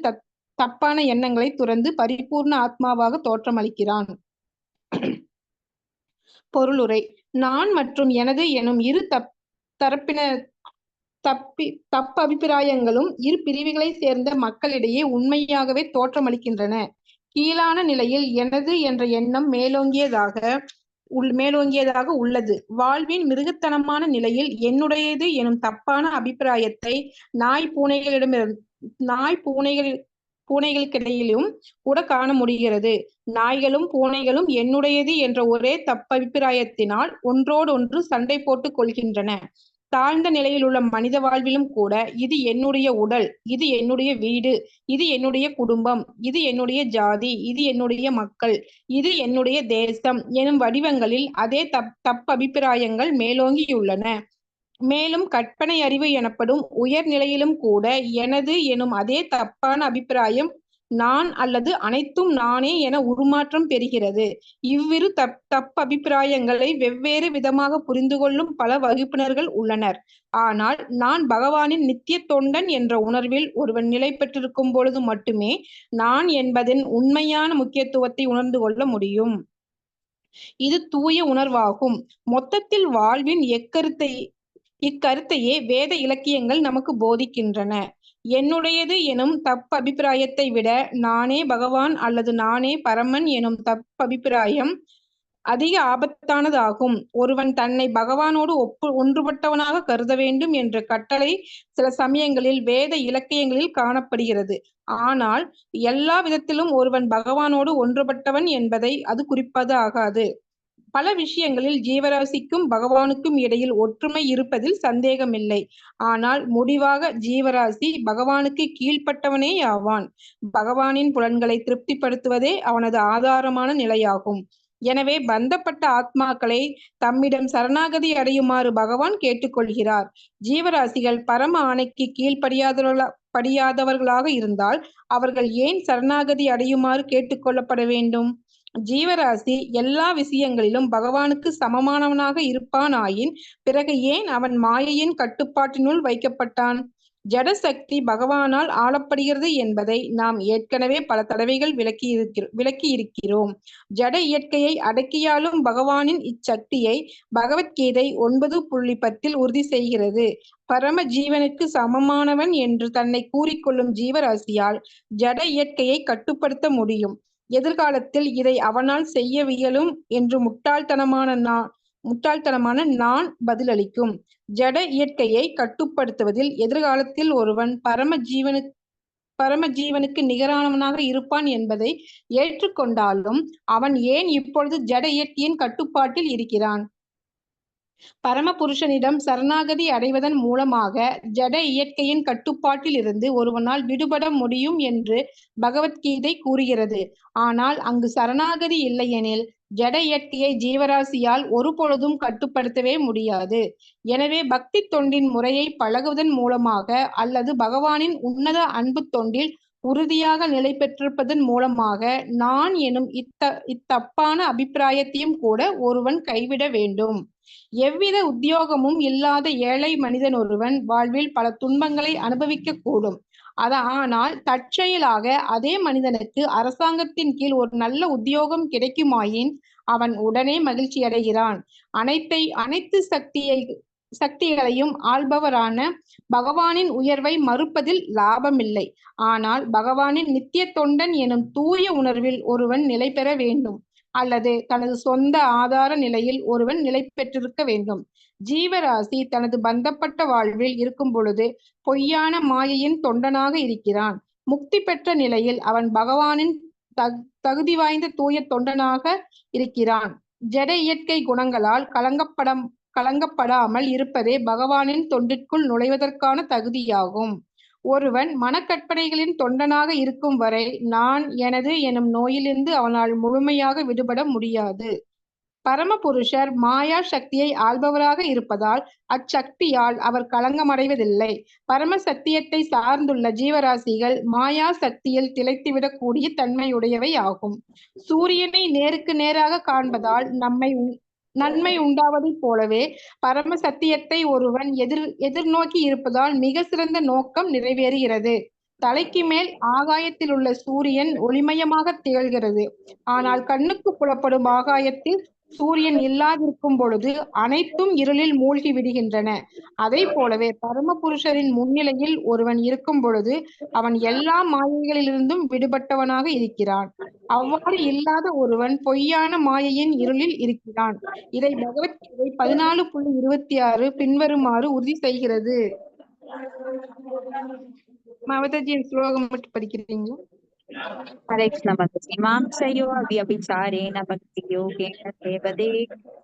தப்பான எண்ணங்களை துறந்து பரிபூர்ண ஆத்மாவாக தோற்றமளிக்கிறான். பொருளுரை. நான் மற்றும் எனது எனும் இரு தரப்பின தப்பு அபிப்பிராயங்களும் இரு பிரிவுகளை சேர்ந்த மக்களிடையே உண்மையாகவே தோற்றமளிக்கின்றன. கீழான நிலையில் எனது என்ற எண்ணம் மேலோங்கியதாக உள்ளது. வாழ்வின் மிருகத்தனமான நிலையில் என்னுடையது எனும் தப்பான அபிப்பிராயத்தை பூனைகளுக்கிடையிலும் கூட காண முடிகிறது. நாய்களும் பூனைகளும் என்னுடையது என்ற ஒரே தப்பபிப்பிராயத்தினால் ஒன்றோடொன்று சண்டை போட்டுக் கொள்கின்றன. தாழ்ந்த நிலையில் உள்ள மனித வாழ்விலும் கூட இது என்னுடைய உடல், இது என்னுடைய வீடு, இது என்னுடைய குடும்பம், இது என்னுடைய ஜாதி, இது என்னுடைய மக்கள், இது என்னுடைய தேசம் எனும் வடிவங்களில் அதே தப்பபிப்பிராயங்கள் மேலோங்கியுள்ளன. மேலும் கற்பனை அறிவு எனப்படும் உயர் நிலையிலும் கூட எனது எனும் அதே தப்பான அபிப்பிராயம் நான் அல்லது அனைத்தும் நானே என உருமாற்றம் பெறுகிறது. இவ்விரு தப்பபிப்பிராயங்களை வெவ்வேறு விதமாக புரிந்து கொள்ளும் பல வகுப்பினர்கள் உள்ளனர். ஆனால் நான் பகவானின் நித்திய தொண்டன் என்ற உணர்வில் ஒருவன் நிலை பெற்றிருக்கும் பொழுது மட்டுமே நான் என்பதன் உண்மையான முக்கியத்துவத்தை உணர்ந்து கொள்ள முடியும். இது தூய உணர்வாகும். மொத்தத்தில் வாழ்வின் இக்கருத்தையே வேத இலக்கியங்கள் நமக்கு போதிக்கின்றன. என்னுடையது எனும் தப்பபிப்பிராயத்தை விட நானே பகவான் அல்லது நானே பரமன் எனும் தப்பபிப்பிராயம் அதிக ஆபத்தானதாகும். ஒருவன் தன்னை பகவானோடு ஒன்றுபட்டவனாக கருத வேண்டும் என்ற கட்டளை சில சமயங்களில் வேத இலக்கியங்களில் காணப்படுகிறது. ஆனால் எல்லா விதத்திலும் ஒருவன் பகவானோடு ஒன்றுபட்டவன் என்பதை அது குறிப்பது ஆகாது. பல விஷயங்களில் ஜீவராசிக்கும் பகவானுக்கும் இடையில் ஒற்றுமை இருப்பதில் சந்தேகமில்லை. ஆனால் முடிவாக ஜீவராசி பகவானுக்கு கீழ்ப்பட்டவனே ஆவான். பகவானின் புலன்களை திருப்திப்படுத்துவதே அவனது ஆதாரமான நிலையாகும். எனவே பந்தப்பட்ட ஆத்மாக்களை தம்மிடம் சரணாகதி அடையுமாறு பகவான் கேட்டுக்கொள்கிறார். ஜீவராசிகள் பரம ஆணைக்கு கீழ்ப்படியாதவர்களாக இருந்தால் அவர்கள் ஏன் சரணாகதி அடையுமாறு கேட்டுக்கொள்ளப்பட வேண்டும்? ஜீவராசி எல்லா விஷயங்களிலும் பகவானுக்கு சமமானவனாக இருப்பானாயின் பிறகு ஏன் அவன் மாயையின் கட்டுப்பாட்டினுள் வைக்கப்பட்டான்? ஜடசக்தி பகவானால் ஆளப்படுகிறது என்பதை நாம் ஏற்கனவே பல தடவைகள் விளக்கி இருக்கிறோம். ஜட இயற்கையை அடக்கியாலும் பகவானின் இச்சக்தியை பகவத்கீதை 9.10 உறுதி செய்கிறது. பரம ஜீவனுக்கு சமமானவன் என்று தன்னை கூறிக்கொள்ளும் ஜீவராசியால் ஜட இயற்கையை கட்டுப்படுத்த முடியும். எதிர்காலத்தில் இதை அவனால் செய்யவியலும் என்று முட்டாள்தனமான நான் பதிலளிக்கும். ஜட இயற்கையை கட்டுப்படுத்துவதில் எதிர்காலத்தில் ஒருவன் பரம பரம ஜீவனுக்கு நிகரானவனாக இருப்பான் என்பதை ஏற்றுக்கொண்டாலும் அவன் ஏன் இப்பொழுது ஜட இயற்கையின் கட்டுப்பாட்டில் இருக்கிறான்? பரமபுருஷனிடம் சரணாகதி அடைவதன் மூலமாக ஜட இயற்கையின் கட்டுப்பாட்டில் இருந்து ஒருவனால் விடுபட முடியும் என்று பகவத்கீதை கூறுகிறது. ஆனால் அங்கு சரணாகதி இல்லையெனில் ஜட இயற்கையை ஜீவராசியால் ஒரு பொழுதும் கட்டுப்படுத்தவே முடியாது. எனவே பக்தி தொண்டின் முறையை பழகுவதன் மூலமாக அல்லது பகவானின் உன்னத அன்பு தொண்டில் உறுதியாக நிலை பெற்றிருப்பதன் மூலமாக நான் எனும் இத்தப்பான அபிப்பிராயத்தையும் கூட ஒருவன் கைவிட வேண்டும். எவ்வித உத்தியோகமும் இல்லாத ஏழை மனிதன் ஒருவன் வாழ்வில் பல துன்பங்களை அனுபவிக்க கூடும். ஆனால் தற்செயலாக அதே மனிதனுக்கு அரசாங்கத்தின் கீழ் ஒரு நல்ல உத்தியோகம் கிடைக்குமாயின் அவன் உடனே மகிழ்ச்சி அடைகிறான். அனைத்து சக்திகளையும் ஆள்பவரான பகவானின் உயர்வை மறுப்பதில் லாபமில்லை. ஆனால் பகவானின் நித்திய தொண்டன் எனும் தூய உணர்வில் ஒருவன் நிலை பெற வேண்டும், அல்லது தனது சொந்த ஆதார நிலையில் ஒருவன் நிலை பெற்றிருக்க வேண்டும். ஜீவராசி தனது பந்தப்பட்ட வாழ்வில் இருக்கும் பொழுது பொய்யான மாயையின் தொண்டனாக இருக்கிறான். முக்தி பெற்ற நிலையில் அவன் பகவானின் தகுதி வாய்ந்த தூய தொண்டனாக இருக்கிறான். ஜட இயற்கை குணங்களால் கலங்கப்படாமல் இருப்பதே பகவானின் தொண்டிற்குள் நுழைவதற்கான தகுதியாகும். ஒருவன் மனக்கற்பனைகளின் தொண்டனாக இருக்கும் வரை நான் எனது எனும் நோயிலிருந்து அவனால் முழுமையாக விடுபட முடியாது. பரமபுருஷர் மாயா சக்தியை ஆள்பவராக இருப்பதால் அச்சக்தியால் அவர் களங்கமடைவதில்லை. பரம சத்தியத்தை சார்ந்துள்ள ஜீவராசிகள் மாயா சக்தியில் திளைத்துவிடக்கூடிய தன்மையுடையவை ஆகும். சூரியனை நேருக்கு நேராக காண்பதால் நன்மை உண்டாவதைப் போலவே பரம சத்தியத்தை ஒருவன் எதிர்நோக்கி இருப்பதால் மிக சிறந்த நோக்கம் நிறைவேறுகிறது. தலைக்கு மேல் ஆகாயத்தில் உள்ள சூரியன் ஒளிமயமாக திகழ்கிறது. ஆனால் கண்ணுக்கு புலப்படும் ஆகாயத்தில் சூரியன் இல்லாதிருக்கும் பொழுது அனைத்தும் இருளில் மூழ்கி விடுகின்றன. அதை போலவே பரமபுருஷரின் முன்னிலையில் ஒருவன் இருக்கும் பொழுது அவன் எல்லா மாயைகளிலிருந்தும் விடுபட்டவனாக இருக்கிறான். அவ்வாறு இல்லாத ஒருவன் பொய்யான மாயையின் இருளில் இருக்கிறான். இதை பகவத்கீதை 14.26 பின்வருமாறு உறுதி செய்கிறது. மாவதாஜியின் ஸ்லோகம் மட்டும் படிக்கிறீங்களா? हरे कृष्ण माताजी। मां चयो व्यभिचारेण भक्ति योगेन सेवते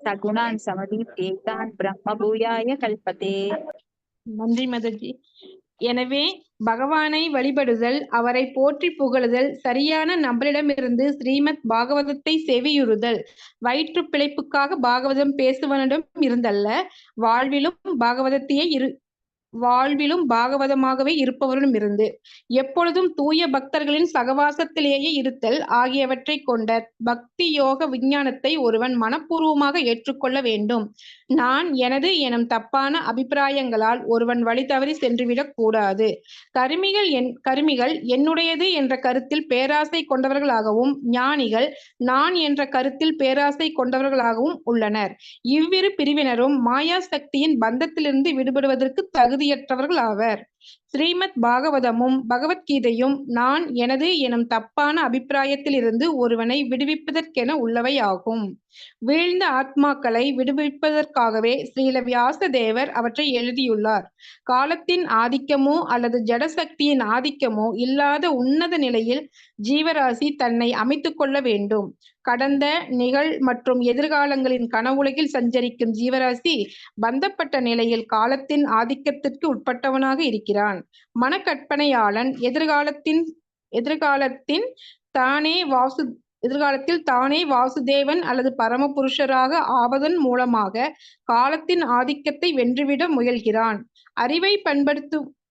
सगुणान् समतीतेतान् ब्रह्म भूयाय कल्पते। நன்றி மாதாஜி. எனவே பகவானை வழிபடுதல், அவரை போற்றி புகழுதல், சரியான நபரிடமிருந்து ஸ்ரீமத் பாகவதத்தை செவியுறுதல், வயிற்று பிழைப்புக்காக பாகவதம் பேசுவனிடம் இருந்தல்ல, வாழ்விலும் பாகவதமாகவே இருப்பவரிடம் இருந்து எப்பொழுதும் தூய பக்தர்களின் சகவாசத்திலேயே இருத்தல் ஆகியவற்றை கொண்ட பக்தி யோக விஞ்ஞானத்தை ஒருவன் மனப்பூர்வமாக ஏற்றுக்கொள்ள வேண்டும். நான் எனது எனும் தப்பான அபிப்பிராயங்களால் ஒருவன் வழி தவறி சென்றுவிடக் கூடாது. கருமிகள் என்னுடையது என்ற கருத்தில் பேராசை கொண்டவர்களாகவும் ஞானிகள் நான் என்ற கருத்தில் பேராசை கொண்டவர்களாகவும் உள்ளனர். இவ்விரு பிரிவினரும் மாயா சக்தியின் பந்தத்திலிருந்து விடுபடுவதற்கு தகுதியற்றவர்கள் ஆவர். ஸ்ரீமத் பாகவதமும் பகவத்கீதையும் நான் எனது எனும் தப்பான அபிப்பிராயத்தில் இருந்து ஒருவனை விடுவிப்பதற்கென உள்ளவை ஆகும். வீழ்ந்த ஆத்மாக்களை விடுவிப்பதற்காகவே ஸ்ரீல வியாச தேவர் அவற்றை எழுதியுள்ளார். காலத்தின் ஆதிக்கமோ அல்லது ஜடசக்தியின் ஆதிக்கமோ இல்லாத உன்னத நிலையில் ஜீவராசி தன்னை அமைத்துக் கொள்ள வேண்டும். கடந்த, நிகழ் மற்றும் எதிர்காலங்களின் கனவுலகில் சஞ்சரிக்கும் ஜீவராசி பந்தப்பட்ட நிலையில் காலத்தின் ஆதிக்கத்திற்கு உட்பட்டவனாக இருக்கிறான். மனக்கற்பனையாளன் எதிர்காலத்தில் தானே வாசுதேவன் அல்லது பரமபுருஷராக ஆவதன் மூலமாக காலத்தின் ஆதிக்கத்தை வென்றுவிட முயல்கிறான். அறிவை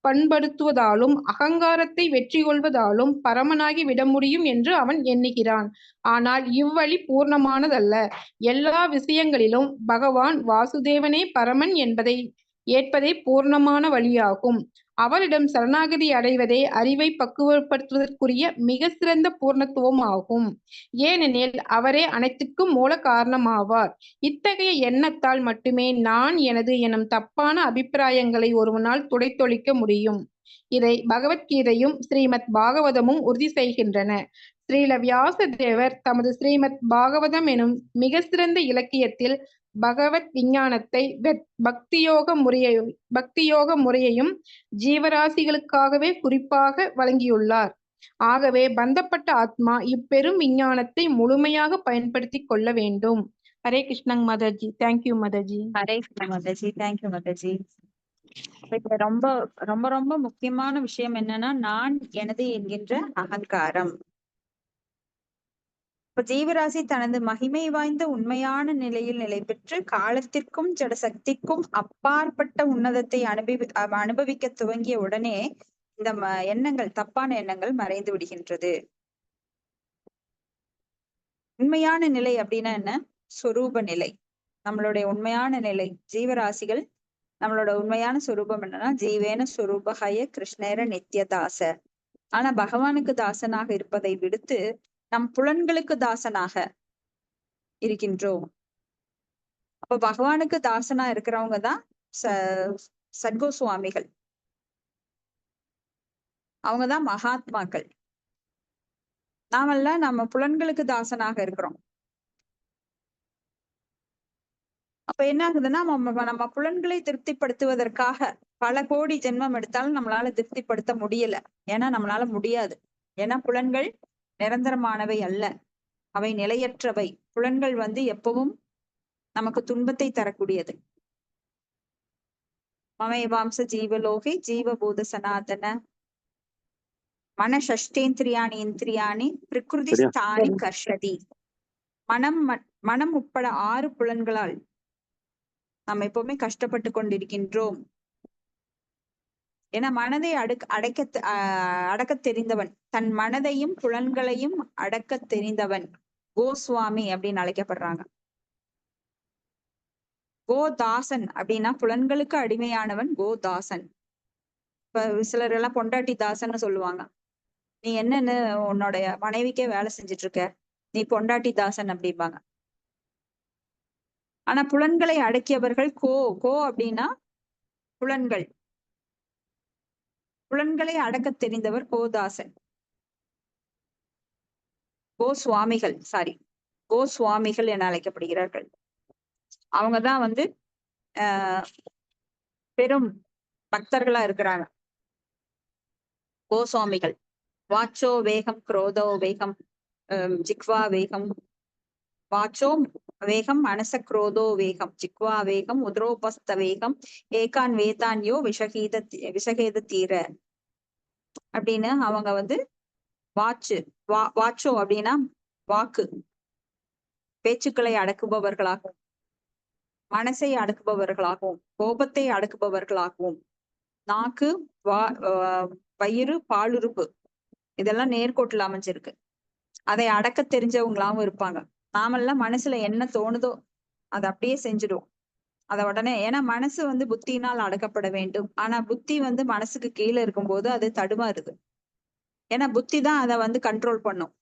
பண்படுத்துவதாலும் அகங்காரத்தை வெற்றி கொள்வதாலும் பரமனாகி விட முடியும் என்று அவன் எண்ணுகிறான். ஆனால் இவ்வழி பூர்ணமானதல்ல. எல்லா விஷயங்களிலும் பகவான் வாசுதேவனே பரமன் என்பதை ஏற்பதே பூர்ணமான வழியாகும். அவரிடம் சரணாகதி அடைவதே அறிவை பக்குவப்படுத்துவதற்குரிய மிக சிறந்த பூர்ணத்துவம் ஆகும். ஏனெனில் அவரே அனைத்துக்கும் மூல காரணமாவார். இத்தகைய எண்ணத்தால் மட்டுமே நான் எனது எனும் தப்பான அபிப்பிராயங்களை ஒருவனால் துடைத்தொழிக்க முடியும். இதை பகவத்கீதையும் ஸ்ரீமத் பாகவதமும் உறுதி செய்கின்றன. ஸ்ரீல வியாச தேவர் தமது ஸ்ரீமத் பாகவதம் எனும் மிக சிறந்த இலக்கியத்தில் பகவத் விஞ்ஞானத்தை பக்தியோக முறையையும் ஜீவராசிகளுக்காகவே குறிப்பாக வழங்கியுள்ளார். ஆகவே பந்தப்பட்ட ஆத்மா இப்பெரும் விஞ்ஞானத்தை முழுமையாக பயன்படுத்தி கொள்ள வேண்டும். ஹரே கிருஷ்ணங் மாதாஜி. தேங்க்யூ மாதாஜி. ஹரே கிருஷ்ண மாதாஜி. தேங்க்யூ மாதாஜி. இப்ப ரொம்ப ரொம்ப ரொம்ப முக்கியமான விஷயம் என்னன்னா, நான் எனது என்கின்ற அகங்காரம். இப்ப ஜீவராசி தனது மகிமை வாய்ந்த உண்மையான நிலையில் நிலை பெற்று காலத்திற்கும் ஜடசக்திக்கும் அப்பாற்பட்ட உன்னதத்தை அனுபவிக்க துவங்கிய உடனே இந்த எண்ணங்கள், தப்பான எண்ணங்கள் மறைந்து விடுகின்றது. உண்மையான நிலை அப்படின்னா என்ன? சொரூப நிலை. நம்மளுடைய உண்மையான நிலை, ஜீவராசிகள் நம்மளோட உண்மையான சொரூபம் என்னன்னா, ஜீவேன சொரூபஹய கிருஷ்ணேர நித்யதாச. ஆனா பகவானுக்கு தாசனாக இருப்பதை விடுத்து நம் புலன்களுக்கு தாசனாக இருக்கின்றோம். அப்ப பகவானுக்கு தாசனா இருக்கிறவங்க தான் சத்கு சுவாமிகள். அவங்கதான் மகாத்மாக்கள். நாமெல்லாம் நம்ம புலன்களுக்கு தாசனாக இருக்கிறோம். அப்ப என்ன ஆகுதுன்னா, நம்ம புலன்களை திருப்திப்படுத்துவதற்காக பல கோடி ஜென்மம் எடுத்தாலும் நம்மளால திருப்திப்படுத்த முடியல. ஏன்னா நம்மளால முடியாது. ஏன்னா புலன்கள் நிரந்தரமானவை அல்ல, அவை நிலையற்றவை. புலன்கள் எப்பவும் நமக்கு துன்பத்தை தரக்கூடியது. மமேவாம்ச ஜீவலோகே ஜீவபூத சனாதன மனஷஷ்டேந்திரியாணி இந்திரியாணி பிரகிருதி ஸ்தானி கர்ஷதி. மனம் உட்பட 6 புலன்களால் நாம் எப்பவுமே கஷ்டப்பட்டு கொண்டிருக்கின்றோம். ஏன்னா மனதை அடக்க தெரிந்தவன், தன் மனதையும் புலன்களையும் அடக்க தெரிந்தவன் கோஸ்வாமி அப்படின்னு அழைக்கப்படுறாங்க. கோதாசன் அப்படின்னா புலன்களுக்கு அடிமையானவன் கோதாசன். இப்ப சிலர் எல்லாம் பொண்டாட்டி தாசன்னு சொல்லுவாங்க. நீ என்னன்னு உன்னுடைய மனைவிக்கே வேலை செஞ்சுட்டு இருக்க, நீ பொண்டாட்டி தாசன் அப்படிம்பாங்க. ஆனா புலன்களை அடக்கியவர்கள் கோ அப்படின்னா புலன்கள். புலன்களை அடக்க தெரிந்தவர் கோதாசன். கோஸ்வாமிகள் என அழைக்கப்படுகிறார்கள். அவங்கதான் பெரும் பக்தர்களா இருக்கிறாங்க, கோஸ்வாமிகள். வாச்சோ வேகம், குரோதோ வேகம், ஜிக்வா வேகம். வாச்சோ வேகம், மனச குரோதோ வேகம், ஜிக்வா வேகம், உத்ரோபஸ்த வேகம், ஏகான் வேதான்யோ விஷகேத தீர அப்படின்னு அவங்க வாச்சோ அப்படின்னா வாக்கு, பேச்சுக்களை அடக்குபவர்களாகவும், மனசை அடக்குபவர்களாகவும், கோபத்தை அடக்குபவர்களாகவும், நாக்கு, வயிறு, பாலுறுப்பு இதெல்லாம் நேர்கோட்டில் அமைஞ்சிருக்கு, அதை அடக்க தெரிஞ்சவங்களாவும் இருப்பாங்க. நாமெல்லாம் மனசுல என்ன தோணுதோ அதை அப்படியே செஞ்சிடுவோம். அதை உடனே, ஏன்னா மனசு புத்தியினால் அடக்கப்பட வேண்டும். ஆனா புத்தி மனசுக்கு கீழே இருக்கும்போது அது தடுமாறுது. ஏன்னா புத்தி தான் அதை கண்ட்ரோல் பண்ணும்.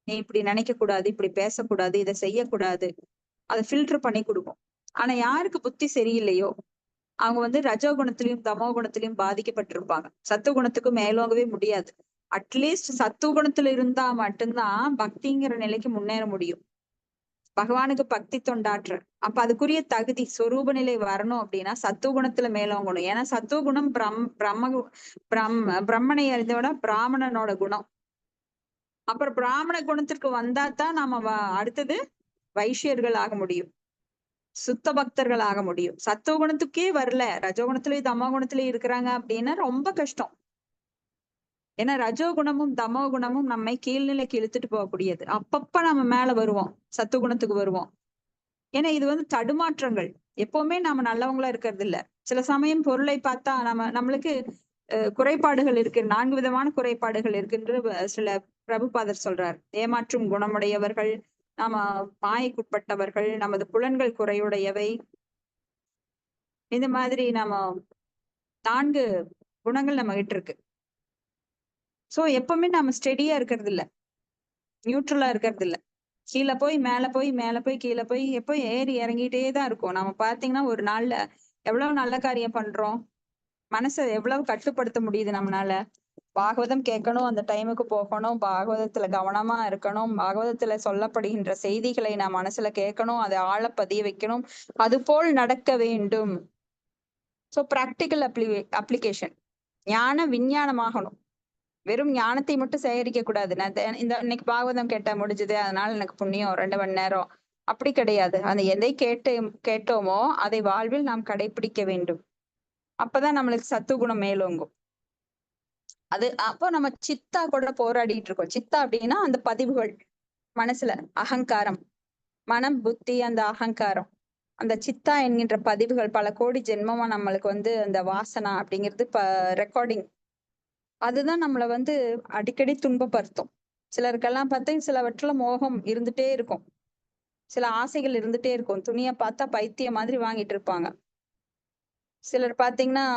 நீ இப்படி நினைக்க கூடாது, இப்படி பேசக்கூடாது, இதை செய்யக்கூடாது, அதை ஃபில்டர் பண்ணி கொடுக்கும். ஆனா யாருக்கு புத்தி சரியில்லையோ அவங்க ரஜோகுணத்திலையும் தமோ குணத்திலையும் பாதிக்கப்பட்டிருப்பாங்க. சத்துவகுணத்துக்கு மேலோங்கவே முடியாது. அட்லீஸ்ட் சத்துவகுணத்துல இருந்தா மட்டும்தான் பக்திங்கிற நிலைக்கு முன்னேற முடியும், பகவானுக்கு பக்தி தொண்டாற்ற. அப்ப அதுக்குரிய தகுதி சொரூப நிலை வரணும் அப்படின்னா சத்துவகுணத்துல மேலோங்கணும். ஏன்னா சத்துவகுணம் பிரம்மனை அறிந்தோட பிராமணனோட குணம். அப்புறம் பிராமண குணத்திற்கு வந்தா தான் நாம அடுத்தது வைஷ்யர்கள் ஆக முடியும், சுத்த பக்தர்கள் ஆக முடியும். சத்துவகுணத்துக்கே வரல, ரஜோகுணத்திலேயே தமோ குணத்திலேயே இருக்கிறாங்க அப்படின்னா ரொம்ப கஷ்டம். ஏன்னா ரஜோகுணமும் தமோ குணமும் நம்மை கீழ்நிலைக்கு இழுத்துட்டு போகக்கூடியது. அப்பப்ப நம்ம மேல வருவோம், சத்துவகுணத்துக்கு வருவோம். ஏன்னா இது தடுமாற்றங்கள். எப்பவுமே நாம நல்லவங்களா இருக்கிறது இல்ல. சில சமயம் பொருளை பார்த்தா நம்மளுக்கு குறைபாடுகள் இருக்கு, 4 விதமான குறைபாடுகள் இருக்குன்று சில பிரபுபாதர் சொல்றார். ஏமாற்றும் குணமுடையவர்கள், நாம மாயைக்குட்பட்டவர்கள், நமது புலன்கள் குறையுடையவை, இந்த மாதிரி நாம 4 குணங்கள் நம்ம கிட்ட இருக்கு. சோ எப்பவுமே நாம ஸ்டெடியா இருக்கிறது இல்ல, நியூட்ரலா இருக்கிறது இல்ல. கீழே போய் மேல போய், மேல போய் கீழே போய், எப்போ ஏறி இறங்கிட்டே தான் இருக்கும். நம்ம பாத்தீங்கன்னா ஒரு நாள்ல எவ்வளவு நல்ல காரியம் பண்றோம், மனசை எவ்வளவு கட்டுப்படுத்த முடியுது நம்மளால. பாகவதம் கேட்கணும், அந்த டைமுக்கு போகணும், பாகவதத்துல கவனமா இருக்கணும், பாகவதத்துல சொல்லப்படுகின்ற செய்திகளை நான் மனசுல கேட்கணும், அதை ஆழ பதிய வைக்கணும், அது போல் நடக்க வேண்டும். சோ பிராக்டிக்கல் அப்ளிகேஷன், ஞான விஞ்ஞானமாகணும். வெறும் ஞானத்தை மட்டும் சேகரிக்க கூடாது. நான் இந்த இன்னைக்கு பாகவதம் கேட்டா முடிஞ்சது, அதனால எனக்கு புண்ணியம் 2 மணி நேரம், அப்படி கிடையாது. அந்த எதை கேட்டோமோ அதை வாழ்வில் நாம் கடைபிடிக்க வேண்டும். அப்பதான் நம்மளுக்கு சத்துவகுணம் மேலோங்கும். அது அப்போ நம்ம சித்தா கூட போராடிட்டு இருக்கோம். சித்தா அப்படின்னா அந்த பதிவுகள் மனசுல, அகங்காரம், மனம், புத்தி, அந்த அகங்காரம், அந்த சித்தா என்கின்ற பதிவுகள் பல கோடி ஜென்மமா நம்மளுக்கு அந்த வாசனா அப்படிங்கிறது ரெக்கார்டிங், அதுதான் நம்மள அடிக்கடி துன்பப்படுத்தும். சிலருக்கெல்லாம் பார்த்தா சிலவற்றில மோகம் இருந்துட்டே இருக்கும், சில ஆசைகள் இருந்துட்டே இருக்கும். துணியை பார்த்தா பைத்தியம் மாதிரி வாங்கிட்டு இருப்பாங்க. சிலர் பாத்தீங்கன்னா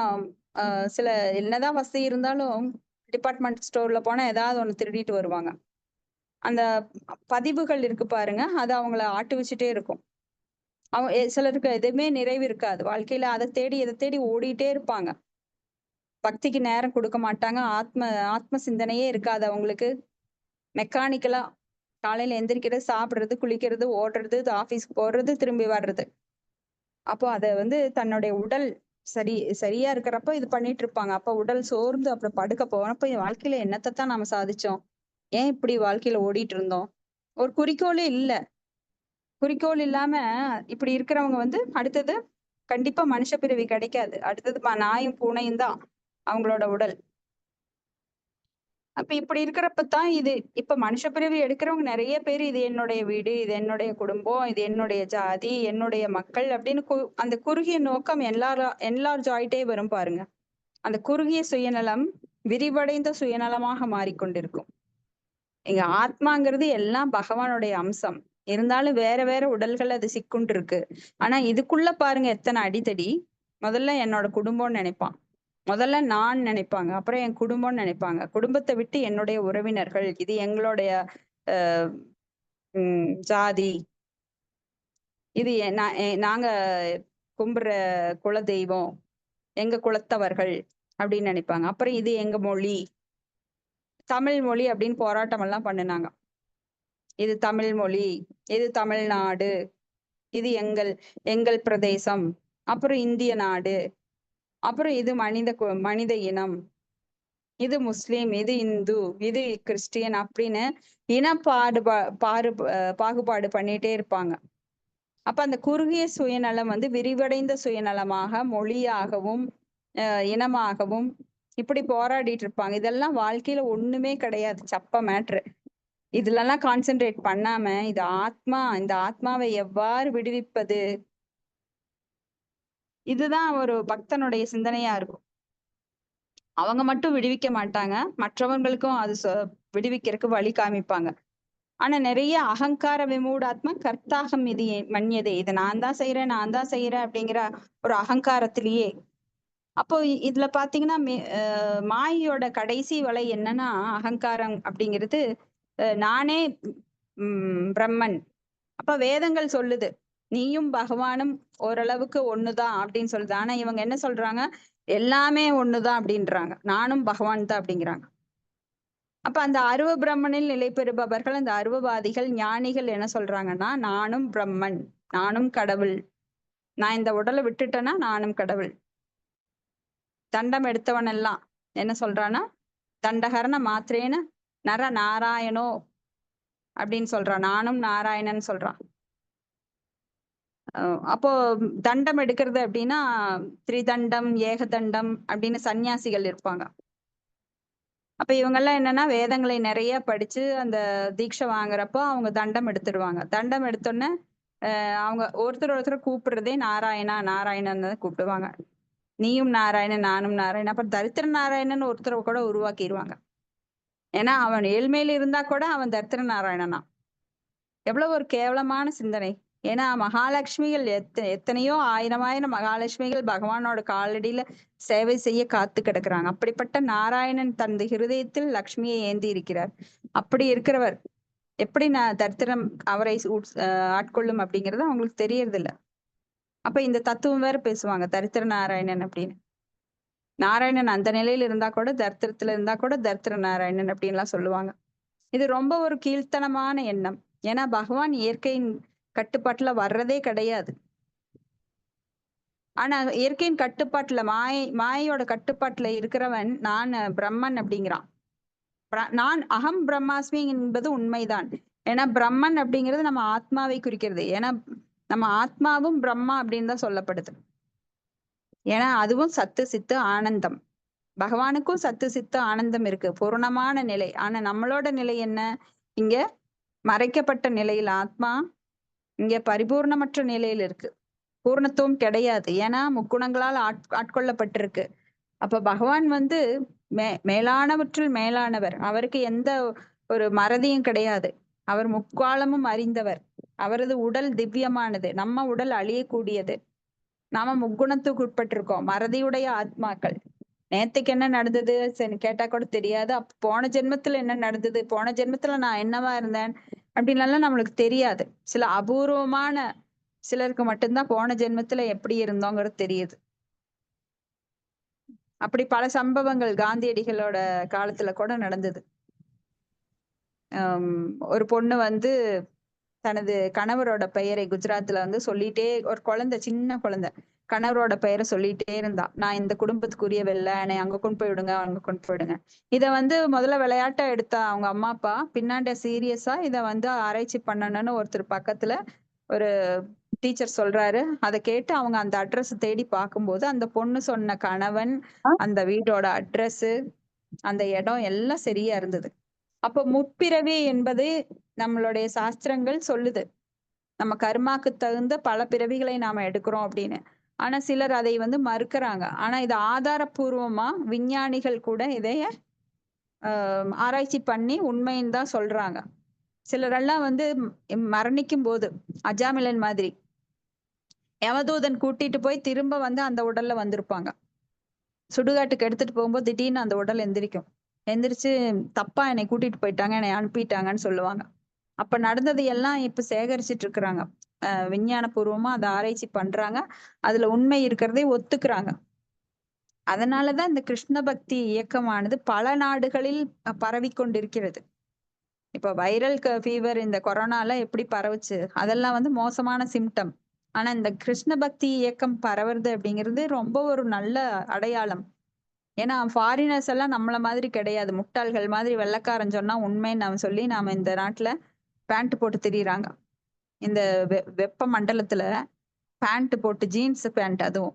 சில என்னதான் வசதி இருந்தாலும் டிபார்ட்மெண்ட் ஸ்டோர்ல போனா ஏதாவது ஒண்ணு திருடிட்டு வருவாங்க. அந்த பதிவுகள் இருக்கு பாருங்க, அது அவங்கள ஆட்டு வச்சுட்டே இருக்கும். சிலருக்கு எதுவுமே நிறைவு இருக்காது வாழ்க்கையில, அதை தேடி இதை தேடி ஓடிட்டே இருப்பாங்க. பக்திக்கு நேரம் கொடுக்க மாட்டாங்க, ஆத்ம சிந்தனையே இருக்காது அவங்களுக்கு. மெக்கானிக்கலா காலையில எந்திரிக்கிறது, சாப்பிடுறது, குளிக்கிறது, ஓடுறது, ஆபீஸ்க்கு போறது, திரும்பி வர்றது. அப்போ அதை தன்னுடைய உடல் சரியா இருக்கிறப்ப இது பண்ணிட்டு இருப்பாங்க. அப்ப உடல் சோர்ந்து அப்புறம் படுக்க போனப்ப வாழ்க்கையில என்னத்தான் நாம சாதிச்சோம், ஏன் இப்படி வாழ்க்கையில ஓடிட்டு இருந்தோம், ஒரு குறிக்கோளே இல்ல. குறிக்கோள் இல்லாம இப்படி இருக்கிறவங்க அடுத்தது கண்டிப்பா மனுஷ பிறவி கிடைக்காது. அடுத்தது நாயும் பூனையும் தான் அவங்களோட உடல். அப்ப இப்படி இருக்கிறப்பதான் இப்ப மனுஷ பிறவி எடுக்கிறவங்க நிறைய பேர், இது என்னுடைய வீடு, இது என்னுடைய குடும்பம், இது என்னுடைய ஜாதி, என்னுடைய மக்கள் அப்படின்னு அந்த குறுகிய நோக்கம் எல்லாரும் ஆயிட்டே வரும் பாருங்க. அந்த குறுகிய சுயநலம் விரிவடைந்த சுயநலமாக மாறிக்கொண்டிருக்கும். எங்க ஆத்மாங்கிறது எல்லாம் பகவானுடைய அம்சம் இருந்தாலும் வேற வேற உடல்கள் அது சிக்குண்டு இருக்கு. ஆனா இதுக்குள்ள பாருங்க எத்தனை அடித்தடி. முதல்ல என்னோட குடும்பம்னு நினைப்பான், முதல்ல நான் நினைப்பாங்க, அப்புறம் என் குடும்பம்னு நினைப்பாங்க, குடும்பத்தை விட்டு என்னுடைய உறவினர்கள், இது எங்களுடைய ஜாதி, இது நாங்க கும்புற குல தெய்வம், எங்க குலத்தவர்கள் அப்படின்னு நினைப்பாங்க. அப்புறம் இது எங்க மொழி, தமிழ் மொழி அப்படின்னு போராட்டம் எல்லாம் பண்ணினாங்க. இது தமிழ் மொழி, இது தமிழ்நாடு, இது எங்கள் பிரதேசம், அப்புறம் இந்திய நாடு, அப்புறம் இது மனித இனம், இது முஸ்லிம், இது இந்து, இது கிறிஸ்டியன் அப்படின்னு பாகுபாடு பண்ணிட்டே இருப்பாங்க. அப்ப அந்த குறுகிய சுயநலம் விரிவடைந்த சுயநலமாக மொழியாகவும் இனமாகவும் இப்படி போராடிட்டு இருப்பாங்க. இதெல்லாம் வாழ்க்கையில ஒண்ணுமே கிடையாது, சப்ப மேட்ரு. இதுலெல்லாம் கான்சென்ட்ரேட் பண்ணாம இந்த ஆத்மாவை எவ்வாறு விடுவிப்பது, இதுதான் ஒரு பக்தனுடைய சிந்தனையா இருக்கும். அவங்க மட்டும் விடுவிக்க மாட்டாங்க, மற்றவங்களுக்கும் அது விடுவிக்கிறதுக்கு வழி காமிப்பாங்க. ஆனா நிறைய அகங்கார விமூடாத்மா கர்த்தாகம் இது மன்யதே, இதை நான் தான் செய்யறேன் அப்படிங்கிற ஒரு அகங்காரத்திலேயே. அப்போ இதுல பாத்தீங்கன்னா மாயோட கடைசி வலை என்னன்னா அகங்காரம் அப்படிங்கிறது. நானே பிரம்மன். அப்ப வேதங்கள் சொல்லுது நீயும் பகவானும் ஓரளவுக்கு ஒண்ணுதான் அப்படின்னு சொல்லுது. ஆனா இவங்க என்ன சொல்றாங்க, எல்லாமே ஒண்ணுதான் அப்படின்றாங்க, நானும் பகவான் தான் அப்படிங்கிறாங்க. அப்ப அந்த அருவ பிரம்மனில் நிலை பெறுபவர்கள், அந்த அருவவாதிகள், ஞானிகள் என்ன சொல்றாங்கன்னா, நானும் பிரம்மன், நானும் கடவுள், நான் இந்த உடலை விட்டுட்டேன்னா நானும் கடவுள். தண்டம் எடுத்தவன் எல்லாம் என்ன சொல்றான்னா, தண்டகரண மாத்திரேன நர நாராயணோ அப்படின்னு சொல்றான், நானும் நாராயணன் சொல்றான். அப்போ தண்டம் எடுக்கிறது அப்படின்னா திரிதண்டம், ஏகதண்டம் அப்படின்னு சன்னியாசிகள் இருப்பாங்க. அப்ப இவங்கெல்லாம் என்னன்னா வேதங்களை நிறைய படிச்சு அந்த தீட்சை வாங்குறப்போ அவங்க தண்டம் எடுத்துடுவாங்க. தண்டம் எடுத்தோன்னே அவங்க ஒருத்தர் கூப்பிடுறதே நாராயணா நாராயணன் கூப்பிடுவாங்க. நீயும் நாராயணன், நானும் நாராயணன். அப்புறம் தரித்திர நாராயணன் ஒருத்தரை கூட உருவாக்கிடுவாங்க. ஏன்னா அவன் ஏழ்மையில இருந்தா கூட அவன் தரித்திர நாராயணனா. எவ்வளவு ஒரு கேவலமான சிந்தனை. ஏன்னா மகாலட்சுமிகள் எத்தனையோ ஆயிரம் மகாலட்சுமிகள் பகவானோட காலடியில சேவை செய்ய காத்து கிடக்குறாங்க. அப்படிப்பட்ட நாராயணன் தனது ஹிருதயத்தில் லக்ஷ்மியை ஏந்தி இருக்கிறார். அப்படி இருக்கிறவர் எப்படி தரித்திரம் அவரை ஆட்கொள்ளும் அப்படிங்கிறது அவங்களுக்கு தெரியறது இல்ல. அப்ப இந்த தத்துவம் வேற பேசுவாங்க, தரித்திர நாராயணன் அப்படின்னு. நாராயணன் அந்த நிலையில இருந்தா கூட தரித்திரத்துல இருந்தா கூட தரித்திர நாராயணன் அப்படின்லாம் சொல்லுவாங்க. இது ரொம்ப ஒரு கீழ்த்தனமான எண்ணம். ஏன்னா பகவான் இயற்கையின் கட்டுப்பாட்டுல வர்றதே கிடையாது. ஆனா இயற்கையின் கட்டுப்பாட்டுல மாயையோட கட்டுப்பாட்டுல இருக்கிறவன் நான் பிரம்மன் அப்படிங்கிறான். நான் அகம் பிரம்மாஸ்மி என்பது உண்மைதான். ஏன்னா பிரம்மன் அப்படிங்கிறது நம்ம ஆத்மாவை குறிக்கிறது. ஏன்னா நம்ம ஆத்மாவும் பிரம்மா அப்படின்னு தான் சொல்லப்படுது. ஏன்னா அதுவும் சத்து சித்து ஆனந்தம். பகவானுக்கும் சத்து சித்து ஆனந்தம் இருக்கு, பூரணமான நிலை. ஆனா நம்மளோட நிலை என்ன? இங்க மறைக்கப்பட்ட நிலையில் ஆத்மா இங்க பரிபூர்ணமற்ற நிலையில இருக்கு. பூர்ணத்துவம் கிடையாது. ஏன்னா முக்குணங்களால் ஆட்கொள்ளப்பட்டிருக்கு. அப்ப பகவான் வந்து மேலானவற்றுள் மேலானவர். அவருக்கு எந்த ஒரு மறதியும் கிடையாது. அவர் முக்காலமும் அறிந்தவர். அவரது உடல் திவ்யமானது. நம்ம உடல் அழியக்கூடியது. நாம முக்குணத்துக்கு உட்பட்டிருக்கோம், மறதியுடைய ஆத்மாக்கள். நேத்துக்கு என்ன நடந்தது கேட்டா கூட தெரியாது. அப்ப போன ஜென்மத்துல என்ன நடந்தது, போன ஜென்மத்துல நான் என்னவா இருந்தேன் அப்படின்லாம் நம்மளுக்கு தெரியாது. சில அபூர்வமான சிலருக்கு மட்டும்தான் போன ஜென்மத்துல எப்படி இருந்தோங்கிறது தெரியுது. அப்படி பல சம்பவங்கள் காந்தியடிகளோட காலத்துல கூட நடந்தது. ஒரு பொண்ணு வந்து தனது கணவரோட பெயரை குஜராத்ல வந்து சொல்லிட்டே, ஒரு குழந்தை, சின்ன குழந்தை கணவரோட பெயரை சொல்லிட்டே இருந்தா. நான் இந்த குடும்பத்துக்குரியவில்ல, என்னை அங்க கொண்டு போயிடுங்க, அங்க கொண்டு போயிடுங்க. இத வந்து முதல்ல விளையாட்டா எடுத்தா அவங்க அம்மா அப்பா. பின்னாண்ட சீரியஸா இத வந்து ஆராய்ச்சி பண்ணணும்னு ஒருத்தர் பக்கத்துல ஒரு டீச்சர் சொல்றாரு. அதை கேட்டு அவங்க அந்த அட்ரஸ் தேடி பார்க்கும்போது அந்த பொண்ணு சொன்ன கணவன், அந்த வீட்டோட அட்ரஸ், அந்த இடம் எல்லாம் சரியா இருந்தது. அப்போ முற்பிறவி என்பது நம்மளுடைய சாஸ்திரங்கள் சொல்லுது. நம்ம கர்மாக்கு தகுந்த பல பிறவிகளை நாம எடுக்கிறோம் அப்படின்னு. ஆனா சிலர் அதை வந்து மறுக்கிறாங்க. ஆனா இது ஆதாரபூர்வமா விஞ்ஞானிகள் கூட இதைய ஆராய்ச்சி பண்ணி உண்மைன்னு தான் சொல்றாங்க. சிலரெல்லாம் வந்து மரணிக்கும் போது அஜாமிலன் மாதிரி யமதூதன் கூட்டிட்டு போய் திரும்ப வந்து அந்த உடல்ல வந்திருப்பாங்க. சுடுகாட்டுக்கு எடுத்துட்டு போகும்போது திடீர்னு அந்த உடல் எந்திரிக்கும். எந்திரிச்சு தப்பா என்னை கூட்டிட்டு போயிட்டாங்க, என்னை அனுப்பிட்டாங்கன்னு சொல்லுவாங்க. அப்ப நடந்தது எல்லாம் இப்ப சேகரிச்சிட்டு இருக்கிறாங்க. விஞ்ஞான பூர்வமா அதை ஆராய்ச்சி பண்றாங்க. அதுல உண்மை இருக்கிறதை ஒத்துக்கிறாங்க. அதனாலதான் இந்த கிருஷ்ண பக்தி இயக்கமானது பல நாடுகளில் பரவி கொண்டிருக்கிறது. இப்ப வைரல் ஃபீவர், இந்த கொரோனால எப்படி பரவுச்சு, அதெல்லாம் வந்து மோசமான சிம்டம். ஆனா இந்த கிருஷ்ண பக்தி இயக்கம் பரவுறது அப்படிங்கிறது ரொம்ப ஒரு நல்ல அடையாளம். ஏன்னா ஃபாரினர்ஸ் எல்லாம் நம்மள மாதிரி கிடையாது. முட்டாள்கள் மாதிரி வெள்ளைக்காரன் சொன்னா உண்மைன்னு நாம சொல்லி நாம இந்த நாட்டுல பேண்ட் போட்டு திரியிறாங்க. இந்த வெப்ப மண்டலத்துல பேண்ட் போட்டு, ஜீன்ஸ் பேண்ட், அதுவும்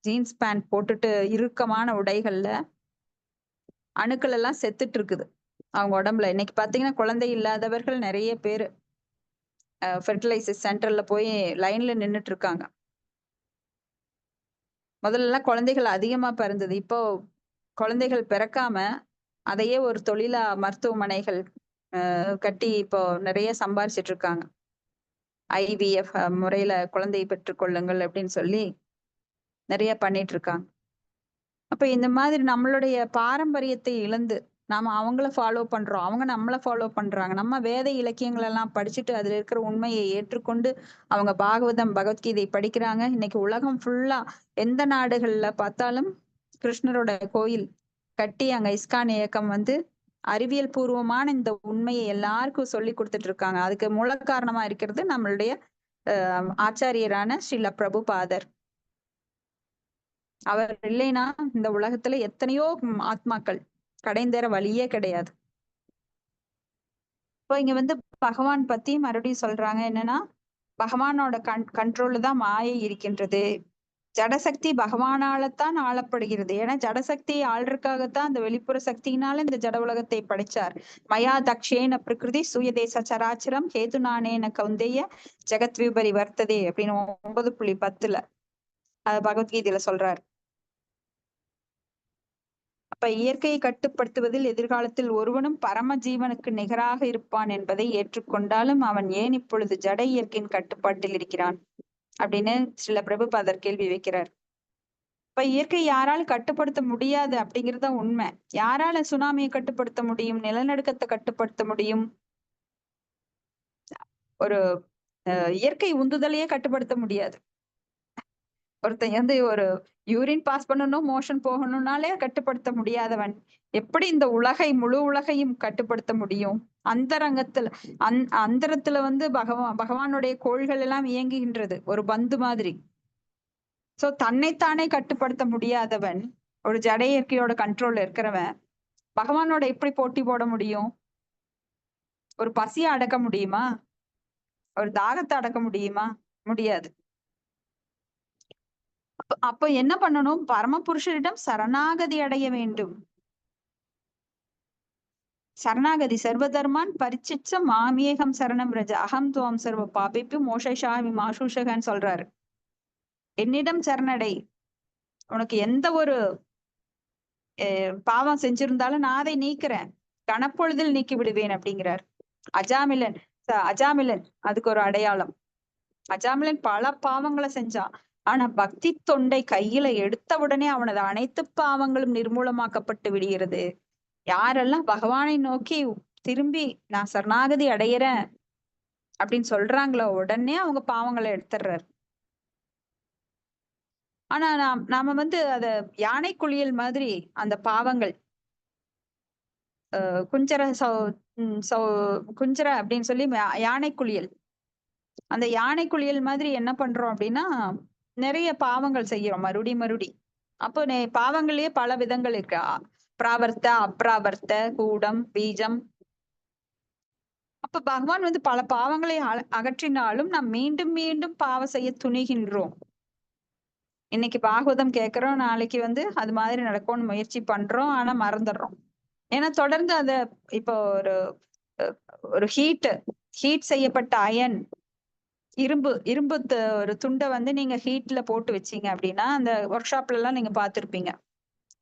ஜீன்ஸ் பேண்ட் போட்டுட்டு இறுக்கமான உடைகள்ல அணுக்கள் எல்லாம் செத்துட்டு இருக்குது அவங்க உடம்புல. இன்னைக்கு பாத்தீங்கன்னா குழந்தை இல்லாதவர்கள் நிறைய பேரு ஃபெர்டிலைசர் சென்டர்ல போய் லைன்ல நின்னுட்டு இருக்காங்க. முதல்ல எல்லாம் குழந்தைகள் அதிகமா பிறந்தது. இப்போ குழந்தைகள் பிறக்காம அதையே ஒரு தொழிலா மருத்துவமனைகள் கட்டி இப்போ நிறைய சம்பாரிச்சிட்டு இருக்காங்க. ஐவிஎஃப் முறையில குழந்தை பெற்றுக்கொள்ளுங்கள் அப்படின்னு சொல்லி நிறைய பண்ணிட்டு இருக்காங்க. அப்ப இந்த மாதிரி நம்மளுடைய பாரம்பரியத்தை இழந்து நாம அவங்கள ஃபாலோ பண்றோம், அவங்க நம்மள ஃபாலோ பண்றாங்க. நம்ம வேத இலக்கியங்கள் எல்லாம் படிச்சுட்டு அதுல இருக்கிற உண்மையை ஏற்றுக்கொண்டு அவங்க பாகவதம் பகவத்கீதை படிக்கிறாங்க. இன்னைக்கு உலகம் ஃபுல்லா எந்த நாடுகள்ல பார்த்தாலும் கிருஷ்ணரோட கோயில் கட்டி அங்க இஸ்கான் இயக்கம் வந்து அறிவியல் பூர்வமான இந்த உண்மையை எல்லாருக்கும் சொல்லி கொடுத்துட்டு இருக்காங்க. அதுக்கு மூல காரணமா இருக்கிறது நம்மளுடைய ஆச்சாரியரான ஸ்ரீல பிரபுபாதர். அவர் இல்லைன்னா இந்த உலகத்துல எத்தனையோ ஆத்மாக்கள் கடைந்தேற வழியே கிடையாது. இப்போ இங்க வந்து பகவான் பத்தி மறுபடியும் சொல்றாங்க. என்னன்னா பகவானோட கண்ட்ரோல்ல தான் மாயை இருக்கின்றது. ஜடசக்தி பகவானாலத்தான் ஆளப்படுகிறது. ஏன்னா ஜடசக்தி ஆள்றதுக்காகத்தான் அந்த வெளிப்புற சக்தியினால இந்த ஜட உலகத்தை படைச்சார். மயா தக்ஷேன பிரகிருதி சூயதேச சராச்சரம் ஹேது நானேன கௌந்தேய ஜெகத் விபரி வர்த்ததே அப்படின்னு 9.10 பகவத்கீதையில சொல்றாரு. அப்ப இயற்கையை கட்டுப்படுத்துவதில் எதிர்காலத்தில் ஒருவனும் பரம ஜீவனுக்கு நிகராக இருப்பான் என்பதை ஏற்றுக்கொண்டாலும் அவன் ஏன் இப்பொழுது ஜட இயற்கையின் கட்டுப்பாட்டில் இருக்கிறான் அப்படின்னு சில பிரபுபாதர் கேள்வி வைக்கிறார். இப்ப இயற்கை யாரால கட்டுப்படுத்த முடியாது அப்படிங்கறதுதான் உண்மை. யாரால சுனாமியை கட்டுப்படுத்த முடியும், நிலநடுக்கத்தை கட்டுப்படுத்த முடியும், ஒரு இயற்கை உந்துதலையே கட்டுப்படுத்த முடியாது. ஒருத்தன் வந்து ஒரு யூரின் பாஸ் பண்ணணும், மோஷன் போகணும்னாலே கட்டுப்படுத்த முடியாதவன் எப்படி இந்த முழு உலகையும் கட்டுப்படுத்த முடியும்? அந்தரத்துல வந்து பகவானுடைய கோள்கள் எல்லாம் இயங்குகின்றது ஒரு பந்து மாதிரி. சோ தன்னைத்தானே கட்டுப்படுத்த முடியாதவன், ஒரு ஜட இயற்கையோட கண்ட்ரோல்ல இருக்கிறவன் பகவானோட எப்படி போட்டி போட முடியும்? ஒரு பசியை அடக்க முடியுமா? ஒரு தாகத்தை அடக்க முடியுமா? முடியாது. அப்ப என்ன பண்ணணும்? பரமபுருஷரிடம் சரணாகதி அடைய வேண்டும். சரணாகதி சர்வதர்மான் பரிச்சிச்ச மாமியகம் சரணம் ரஜ அகம் துவம் சர்வ பாபிப்பு மோஷாமி மாசூஷகன்னு சொல்றாரு. என்னிடம் சரணடை, உனக்கு எந்த ஒரு பாவம் செஞ்சிருந்தாலும் நான் அதை நீக்கிறேன், கணப்பொழுதில் நீக்கி விடுவேன் அப்படிங்கிறார். அஜாமிலன் அதுக்கு ஒரு அடையாளம். அஜாமிலன் பல பாவங்களை செஞ்சான். ஆனா பக்தி தொண்டை கையில எடுத்த உடனே அவனது அனைத்து பாவங்களும் நிர்மூலமாக்கப்பட்டு விடுகிறது. யாரெல்லாம் பகவானை நோக்கி திரும்பி நான் சரணாகதி அடையிறேன் அப்படின்னு சொல்றாங்களோ உடனே அவங்க பாவங்களை எடுத்துடுறாரு. ஆனா நாம வந்து அத யானை குளியல் மாதிரி அந்த பாவங்கள் குஞ்சர அப்படின்னு சொல்லி யானை குளியல், அந்த யானை குளியல் மாதிரி என்ன பண்றோம் அப்படின்னா நிறைய பாவங்கள் செய்யறோம் மறுபடி. அப்போ பாவங்கள்லயே பல விதங்கள் இருக்கு. பிராவர்த்த, அப்ராவர்த்த, கூடம், பீஜம். அப்ப பகவான் வந்து பல பாவங்களை அகற்றினாலும் நாம் மீண்டும் மீண்டும் பாவம் செய்ய துணிகின்றோம். இன்னைக்கு பாகவதம் கேட்கிறோம், நாளைக்கு வந்து அது மாதிரி நடக்கும்னு முயற்சி பண்றோம், ஆனா மறந்துடுறோம். ஏன்னா தொடர்ந்து அத இப்போ ஒரு ஹீட் செய்யப்பட்ட அயன் இரும்பு ஒரு துண்டை வந்து நீங்க ஹீட்ல போட்டு வச்சீங்க அப்படின்னா, அந்த ஒர்க் ஷாப்ல எல்லாம் நீங்க பார்த்திருப்பீங்க,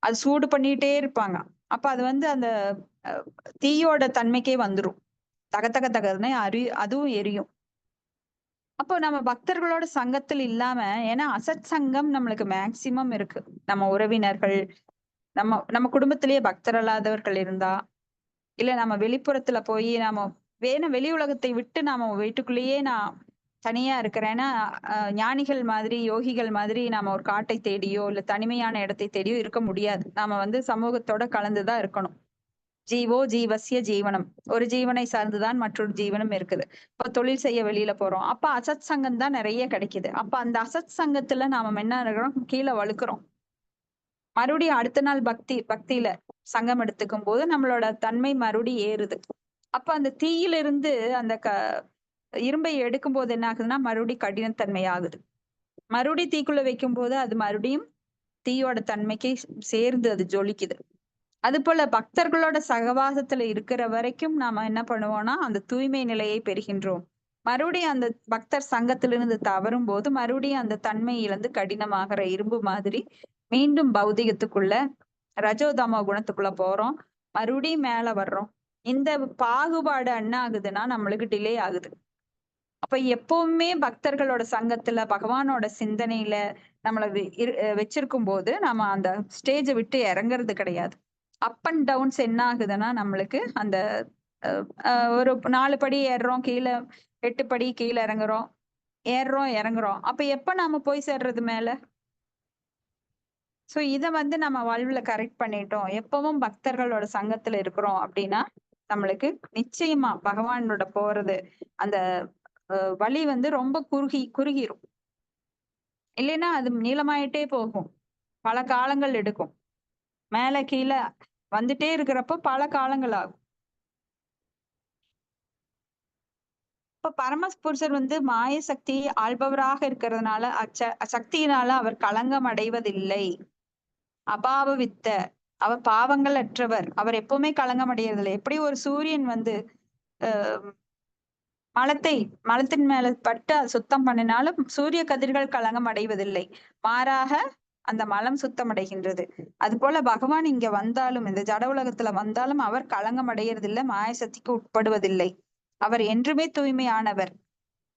அது சூடு பண்ணிட்டே இருப்பாங்க. அப்ப அது வந்து அந்த தீயோட தன்மைக்கே வந்துரும், தகதகன்னு அதுவும் எரியும். அப்போ நம்ம பக்தர்களோட சங்கத்தில் இல்லாம, ஏன்னா அசத் சங்கம் நம்மளுக்கு மேக்சிமம் இருக்கு. நம்ம உறவினர்கள், நம்ம குடும்பத்திலேயே பக்தர் அல்லாதவர்கள் இருந்தா, இல்ல நம்ம வெளிப்புறத்துல போய் நாம வெளி உலகத்தை விட்டு நாம வீட்டுக்குள்ளேயே நான் தனியா இருக்கிறேன்னா, ஞானிகள் மாதிரி யோகிகள் மாதிரி நாம ஒரு காட்டை தேடியோ இல்ல தனிமையான இடத்தை தேடியோ இருக்க முடியாது. நாம வந்து சமூகத்தோட கலந்துதான் இருக்கணும். ஜீவோ ஜீவசிய ஜீவனம், ஒரு ஜீவனை சார்ந்துதான் மற்றொரு ஜீவனம் இருக்குது. இப்ப தொழில் செய்ய வெளியில போறோம், அப்ப அசத் சங்கம் தான் நிறைய கிடைக்குது. அப்ப அந்த அசத் சங்கத்துல நாம என்ன இருக்கிறோம், கீழே வழுக்கிறோம். மறுபடியும் அடுத்த நாள் பக்தியில சங்கம் எடுத்துக்கும் போது நம்மளோட தன்மை மறுபடியும் ஏறுது. அப்ப அந்த தீயிலிருந்து அந்த இரும்பை எடுக்கும் போது என்ன ஆகுதுன்னா மறுபடியும் கடினத்தன்மை ஆகுது. மறுபடியும் தீக்குள்ள வைக்கும் போது அது மறுபடியும் தீயோட தன்மைக்கு சேர்ந்து அது ஜொலிக்குது. அது போல பக்தர்களோட சகவாசத்துல இருக்கிற வரைக்கும் நாம என்ன பண்ணுவோம்னா அந்த தூய்மை நிலையை பெறுகின்றோம். மறுபடியும் அந்த பக்தர் சங்கத்திலிருந்து தவறும் போது மறுபடியும் அந்த தன்மை இழந்து கடினமாகிற இரும்பு மாதிரி மீண்டும் பௌதிகத்துக்குள்ள ரஜோதமோ குணத்துக்குள்ள போறோம், மறுபடியும் மேல வர்றோம். இந்த பாகுபாடு என்ன ஆகுதுன்னா நம்மளுக்கு டிலே ஆகுது. அப்ப எப்பவுமே பக்தர்களோட சங்கத்துல பகவானோட சிந்தனையில நம்மள வச்சிருக்கும் போது நம்ம அந்த ஸ்டேஜை விட்டு இறங்குறது கிடையாது. அப் அண்ட் டவுன்ஸ் என்ன ஆகுதுன்னா நம்மளுக்கு அந்த ஒரு 4 படி ஏறுறோம், கீழே 8 படி கீழே இறங்குறோம், ஏறுறோம் இறங்குறோம். அப்ப எப்ப நாம போய் சேர்றது மேல? சோ இத வந்து நம்ம வாழ்வுல கரெக்ட் பண்ணிட்டோம், எப்பவும் பக்தர்களோட சங்கத்துல இருக்கிறோம் அப்படின்னா நம்மளுக்கு நிச்சயமா பகவானோட போறது அந்த வழி வந்து ரொம்ப குறுகிரும். இல்லைன்னா அது நீளமாயிட்டே போகும், பல காலங்கள் எடுக்கும். மேல கீழே வந்துட்டே இருக்கிறப்ப பல காலங்கள் ஆகும். இப்ப பரமபுருஷர் வந்து மாய சக்தி ஆள்பவராக இருக்கிறதுனால சக்தியினால அவர் களங்கம் அடைவதில்லை. அபாவவித்த, அவர் பாவங்கள் அற்றவர், அவர் எப்பவுமே களங்கம் அடையறதில்லை. எப்படி ஒரு சூரியன் வந்து மலத்தின் மேல பட்டு சுத்தம் பண்ணினாலும் சூரிய கதிர்கள் களங்கம் அடைவதில்லை, மாறாக அந்த மலம் சுத்தம் அடைகின்றது. அது போல பகவான் இங்க வந்தாலும் இந்த ஜட உலகத்துல வந்தாலும் அவர் களங்கம் அடையறதில்லை, மாயசக்திக்கு உட்படுவதில்லை. அவர் என்றுமே தூய்மையானவர்,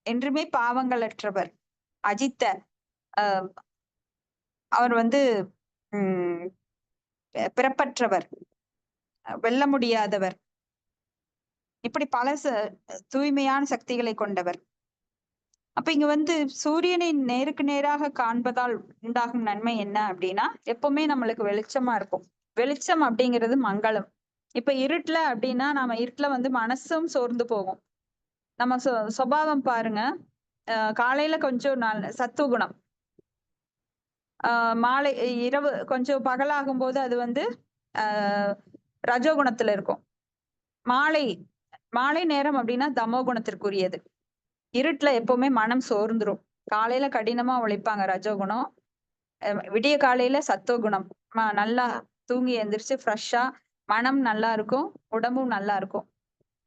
என்றுமே பாவங்கள் அற்றவர், அஜித்த, அவர் வந்து பிறப்பற்றவர், வெல்ல முடியாதவர், இப்படி பல தூய்மையான சக்திகளை கொண்டவர். அப்ப இங்க வந்து சூரியனை நேருக்கு நேராக காண்பதால் உண்டாகும் நன்மை என்ன அப்படின்னா, எப்பவுமே நம்மளுக்கு வெளிச்சமா இருக்கும். வெளிச்சம் அப்படிங்கிறது மங்களம். இப்ப இருட்டுல அப்படின்னா நம்ம இருட்டுல வந்து மனசும் சோர்ந்து போகும். நம்ம சுபாவம் பாருங்க. காலையில கொஞ்சம் சத்துவ குணம், மாலை இரவு கொஞ்சம் பகலாகும் போது அது வந்து ரஜோகுணத்துல இருக்கும். மாலை மாலை நேரம் அப்படின்னா தமோ குணத்திற்குரியது. இருட்டுல எப்பவுமே மனம் சோர்ந்துரும். காலையில கடினமா உழைப்பாங்க ரஜோகுணம், விடிய காலையில சத்துவகுணம். நல்லா தூங்கி எந்திரிச்சு ஃப்ரெஷ்ஷா மனம் நல்லா இருக்கும், உடம்பும் நல்லா இருக்கும்.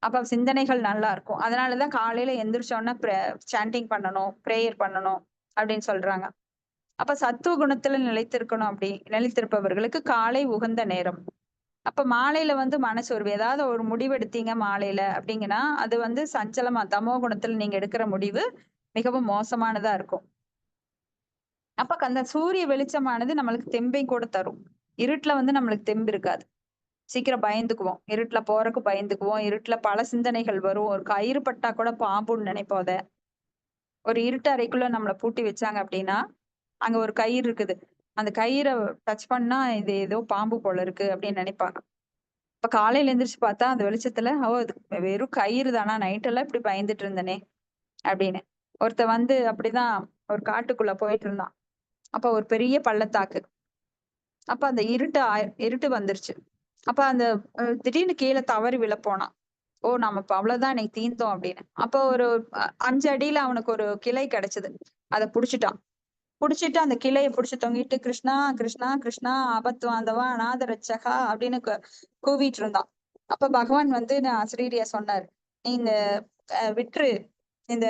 அப்ப சிந்தனைகள் நல்லா இருக்கும். அதனாலதான் காலையில எந்திரிச்சோன்னா சாண்டிங் பண்ணணும், பிரேயர் பண்ணணும் அப்படின்னு சொல்றாங்க. அப்ப சத்துவ குணத்துல நிலைத்திருப்பவர்களுக்கு காலை உகந்த நேரம். அப்ப மாலையில வந்து மனசோர்வு, ஏதாவது ஒரு முடிவு எடுத்தீங்க மாலையில அப்படிங்கன்னா அது வந்து சஞ்சலமா தமோ குணத்துல நீங்க எடுக்கிற முடிவு மிகவும் மோசமானதா இருக்கும். அப்ப அந்த சூரிய வெளிச்சமானது நம்மளுக்கு தெம்பை கூட தரும். இருட்டுல வந்து நம்மளுக்கு தெம்பு இருக்காது. சீக்கிரம் பயந்துக்குவோம். இருட்டுல போறதுக்கு பயந்துக்குவோம். இருட்டுல பல சிந்தனைகள் வரும். ஒரு கயிறு பட்டா கூட பாம்புன்னு நினைப்போம் அத. ஒரு இருட்டு அறைக்குள்ள நம்மள பூட்டி வச்சாங்க அப்படின்னா, அங்க ஒரு கயிறு இருக்குது. அந்த கயிறை டச் பண்ணா இது ஏதோ பாம்பு போல இருக்கு அப்படின்னு நினைப்பாங்க. இப்ப காலையில எந்திரிச்சு பார்த்தா அந்த வெளிச்சத்துல, ஓ இது வெறும் கயிறு தானா, நைட் எல்லாம் இப்படி பயந்துட்டு இருந்தனே அப்படின்னு. ஒருத்தன் வந்து அப்படிதான் ஒரு காட்டுக்குள்ள போயிட்டு இருந்தான். அப்ப ஒரு பெரிய பள்ளத்தாக்கு. அப்ப அந்த இருட்டு வந்துருச்சு. அப்ப அந்த திடீர்னு கீழே தவறி விழ போனான். ஓ நம்ம இப்ப அவ்வளவுதான் இன்னைக்கு தீர்ந்தோம் அப்படின்னு. அப்ப ஒரு 5 அடியில அவனுக்கு ஒரு கிளை கிடைச்சது. அதை புடிச்சிட்டான். புடிச்சிட்டு அந்த கிளையை புடிச்சு தொங்கிட்டு கிருஷ்ணா கிருஷ்ணா கிருஷ்ணா ஆபத்து வாந்தவா அநாத ரட்சகா அப்படின்னு கூவிட்டு இருந்தான். அப்ப பகவான் வந்து ஆசிரியரியா சொன்னார், நீ இந்த விட்டுரு, இந்த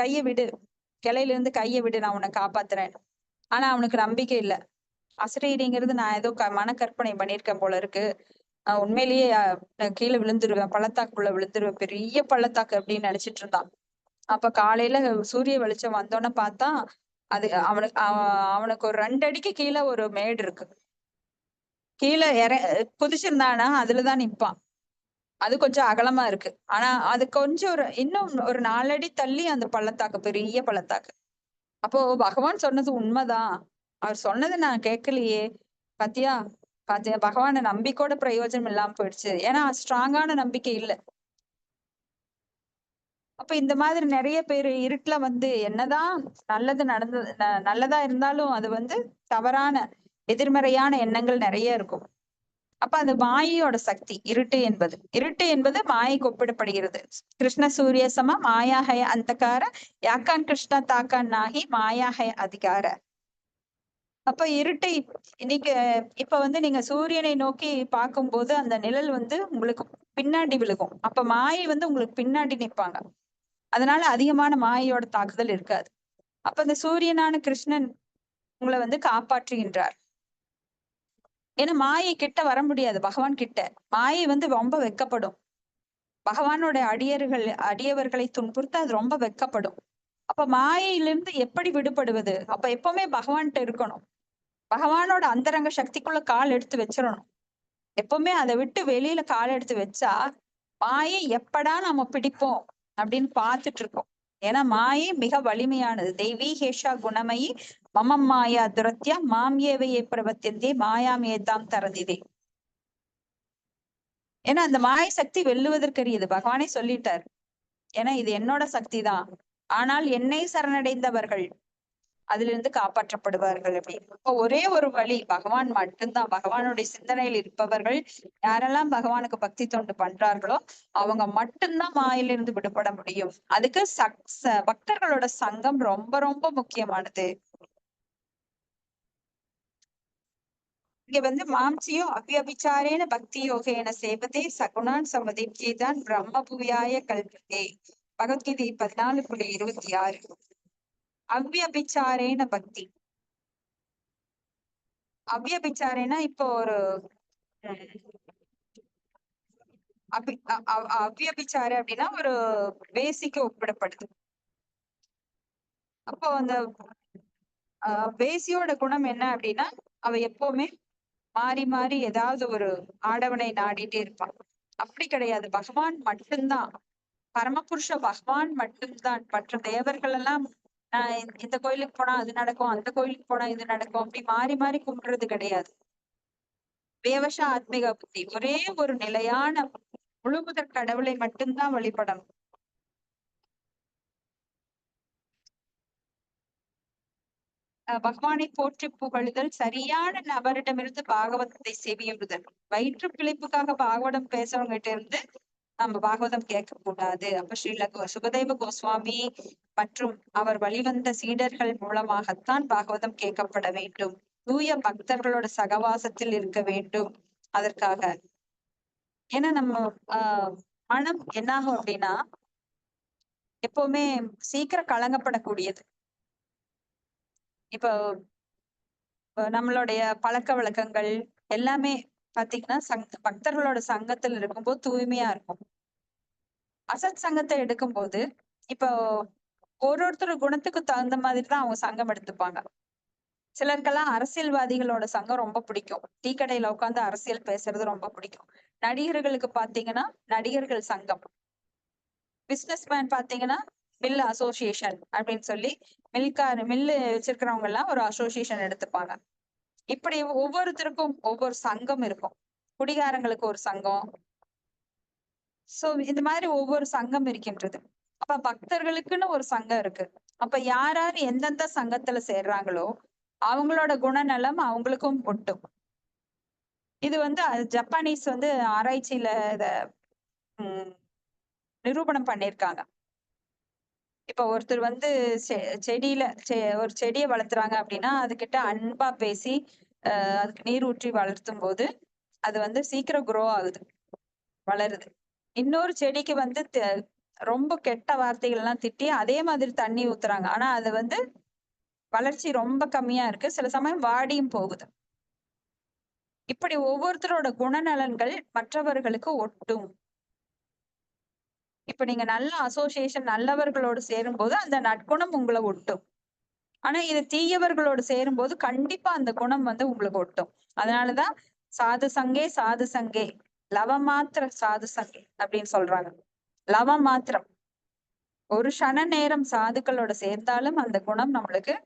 கையை விடு, கிளையில இருந்து கையை விடு, நான் உன்னை காப்பாத்துறேன். ஆனா அவனுக்கு நம்பிக்கை இல்ல. அசரீரிங்கிறது நான் ஏதோ மனக்கற்பனை பண்ணியிருக்கேன் போல இருக்கு, உண்மையிலேயே கீழே விழுந்துருவேன், பள்ளத்தாக்குள்ள விழுந்துருவேன், பெரிய பள்ளத்தாக்கு அப்படின்னு நினைச்சிட்டு இருந்தான். அப்ப காலையில சூரிய வெளிச்சம் வந்தோன்னு பார்த்தா அது அவனுக்கு ஒரு 2 அடிக்கு கீழே ஒரு மேடு இருக்கு. கீழே குதிச்சிருந்தானா அதுலதான் நிப்பான். அது கொஞ்சம் அகலமா இருக்கு. ஆனா அது கொஞ்சம் இன்னும் ஒரு 4 அடி தள்ளி அந்த பள்ளத்தாக்கு, பெரிய பள்ளத்தாக்கு. அப்போ பகவான் சொன்னது உண்மைதான். அவர் சொன்னதை நான் கேட்கலையே, பாத்தியா பாத்தியா, பகவானை நம்பிக்கையோட பிரயோஜனம் இல்லாம போயிடுச்சு. ஏன்னா ஸ்ட்ராங்கான நம்பிக்கை இல்ல. அப்ப இந்த மாதிரி நிறைய பேர் இருட்டுல வந்து என்னதான் நல்லது நல்லதா இருந்தாலும் அது வந்து தவறான எதிர்மறையான எண்ணங்கள் நிறைய இருக்கும். அப்ப அது மாயையோட சக்தி. இருட்டு என்பது மாயைக்கு ஒப்பிடப்படுகிறது. கிருஷ்ண சூரிய சம மாயாஹய அந்தகார யாக்கான் கிருஷ்ண தாக்கான் நாகி மாயாஹய அதிகார. அப்ப இருட்டை நீங்க இப்ப வந்து நீங்க சூரியனை நோக்கி பார்க்கும்போது அந்த நிழல் வந்து உங்களுக்கு பின்னாடி விழுகும். அப்ப மாயை வந்து உங்களுக்கு பின்னாடி நிற்பாங்க. அதனால அதிகமான மாயையோட தாக்குதல் இருக்காது. அப்ப இந்த சூரியனான கிருஷ்ணன் உங்களை வந்து காப்பாற்றுகின்றார். ஏன்னா மாயை கிட்ட வர முடியாது பகவான் கிட்ட. மாயை வந்து ரொம்ப வெக்கப்படும். பகவானோட அடியவர்களை துன்புறுத்த அது ரொம்ப வெக்கப்படும். அப்ப மாயையிலிருந்து எப்படி விடுபடுவது? அப்ப எப்பவுமே பகவான்கிட்ட இருக்கணும். பகவானோட அந்தரங்க சக்திக்குள்ள கால் எடுத்து வச்சிடணும். எப்பவுமே அதை விட்டு வெளியில கால் எடுத்து வச்சா மாயை எப்படா நம்ம பிடிப்போம் அப்படின்னு பார்த்துட்டு இருக்கோம். ஏன்னா மாயை மிக வலிமையானது. தெய்வீ ஹேஷா குணமயி மமம் மாயா துரத்தியா மாம் ஏவையே பிரபத்தியந்தே மாயாம் ஏதாம் தரதிதே. ஏன்னா அந்த மாய சக்தி வெல்லுவதற்கரியது. பகவானே சொல்லிட்டார், ஏன்னா இது என்னோட சக்தி தான், ஆனால் என்னை சரணடைந்தவர்கள் அதிலிருந்து காப்பாற்றப்படுவார்கள் அப்படின்னு. இப்போ ஒரே ஒரு வழி பகவான் மட்டும்தான். பகவானுடைய சிந்தனையில் இருப்பவர்கள் யாரெல்லாம் பகவானுக்கு பக்தி தொண்டு பண்றார்களோ அவங்க மட்டும்தான் மாயிலிருந்து விடுபட முடியும். அதுக்கு பக்தர்களோட சங்கம் ரொம்ப ரொம்ப முக்கியமானது. இங்க வந்து மாம்சியோ அவ்யபிச்சாரேன பக்தி யோகேன சேவதே சகுணான் சமதிப்திதான் பிரம்ம புவியாய கல்பதே. பகவத்கீதை 14.26. அவ்யபிச்சாரேன பக்தி. அவ்யபிச்சாரேனா இப்போ ஒரு அவ்யபிச்சார அப்படின்னா ஒரு வேசிக்கு ஒப்பிடப்படுது. அப்போ அந்த வேசியோட குணம் என்ன அப்படின்னா அவ எப்பவுமே மாறி மாறி ஏதாவது ஒரு ஆடவனை நாடிட்டே இருப்பான். அப்படி கிடையாது, பகவான் மட்டும்தான். பரமபுருஷ பகவான் மட்டும்தான். மற்ற தேவர்கள் எல்லாம் இந்த கோயிலுக்கு போனா அது நடக்கும், அந்த கோயிலுக்கு போனா இது நடக்கும், அப்படி மாறி மாறி கும்பிடுறது கிடையாது. தேவச ஆத்மிக புத்தி, ஒரே ஒரு நிலையான முழுமுதற் கடவுளை மட்டும்தான் வழிபடணும். பகவானை போற்றி புகழுதல், சரியான நபரிடமிருந்து பாகவதத்தை செவியுறுதல். வயிற்று பிழைப்புக்காக பாகவதம் பேசுறவங்கிட்ட இருந்து நம்ம பாகவதம் கேட்க கூடாது. அப்ப ஸ்ரீல சுகதேவ கோஸ்வாமி மற்றும் அவர் வழிவந்த சீடர்கள் மூலமாகத்தான் பாகவதம் கேட்கப்பட வேண்டும். தூய பக்தர்களோட சகவாசத்தில் இருக்க வேண்டும். அதற்காக ஏன்னா நம்ம மனம் என்னாகும் அப்படின்னா எப்பவுமே சீக்கிரம் கலங்கப்படக்கூடியது. இப்போ நம்மளுடைய பழக்க வழக்கங்கள் எல்லாமே பாத்தீங்கன்னா பக்தர்களோட சங்கத்துல இருக்கும்போது தூய்மையா இருக்கும். அசத் சங்கத்தை எடுக்கும்போது இப்போ ஒருத்தர் குணத்துக்கு தகுந்த மாதிரிதான் அவங்க சங்கம் எடுத்துப்பாங்க. சிலருக்கெல்லாம் அரசியல்வாதிகளோட சங்கம் ரொம்ப பிடிக்கும். டீ கடையில உட்காந்து அரசியல் பேசுறது ரொம்ப பிடிக்கும். நடிகர்களுக்கு பாத்தீங்கன்னா நடிகர்கள் சங்கம், பிசினஸ்மேன் பாத்தீங்கன்னா மில் அசோசியேஷன் அப்படின்னு சொல்லி மில்லு வச்சிருக்கிறவங்க எல்லாம் ஒரு அசோசியேஷன் எடுத்துப்பாங்க. இப்படி ஒவ்வொருத்தருக்கும் ஒவ்வொரு சங்கம் இருக்கும். குடிகாரங்களுக்கு ஒரு சங்கம். சோ இந்த மாதிரி ஒவ்வொரு சங்கம் இருக்கின்றது. அப்ப பக்தர்களுக்குன்னு ஒரு சங்கம் இருக்கு. அப்ப யார் யார் எந்தெந்த சங்கத்துல சேர்றாங்களோ அவங்களோட குணநலம் அவங்களுக்கும் ஒட்டும். இது ஜப்பானீஸ் ஆராய்ச்சியில இத நிரூபணம் பண்ணிருக்காங்க. இப்ப ஒருத்தர் செடியில ஒரு செடியை வளர்த்துறாங்க அப்படின்னா அதுகிட்ட அன்பா பேசி அதுக்கு நீர் ஊற்றி வளர்த்தும் போது அது சீக்கிரம் குரோ ஆகுது, வளருது. இன்னொரு செடிக்கு ரொம்ப கெட்ட வார்த்தைகள் எல்லாம் திட்டி அதே மாதிரி தண்ணி ஊத்துறாங்க. ஆனா அது வளர்ச்சி ரொம்ப கம்மியா இருக்கு, சில சமயம் வாடியும் போகுது. இப்படி ஒவ்வொருத்தரோட குணநலன்கள் மற்றவர்களுக்கு ஒட்டும். இப்ப நீங்க நல்ல அசோசியேஷன் நல்லவர்களோடு சேரும் போது அந்த நற்குணம் உங்களை ஒட்டும். ஆனா இது தீயவர்களோடு சேரும் போது கண்டிப்பா அந்த குணம் உங்களுக்கு ஒட்டும். அதனாலதான் சாது சங்கே லவமாத்திர சாது சங்கே அப்படின்னு சொல்றாங்க. லவம் மாத்திரம், ஒரு க்ஷண நேரம் சாதுக்களோட சேர்ந்தாலும் அந்த குணம் நம்மளுக்கு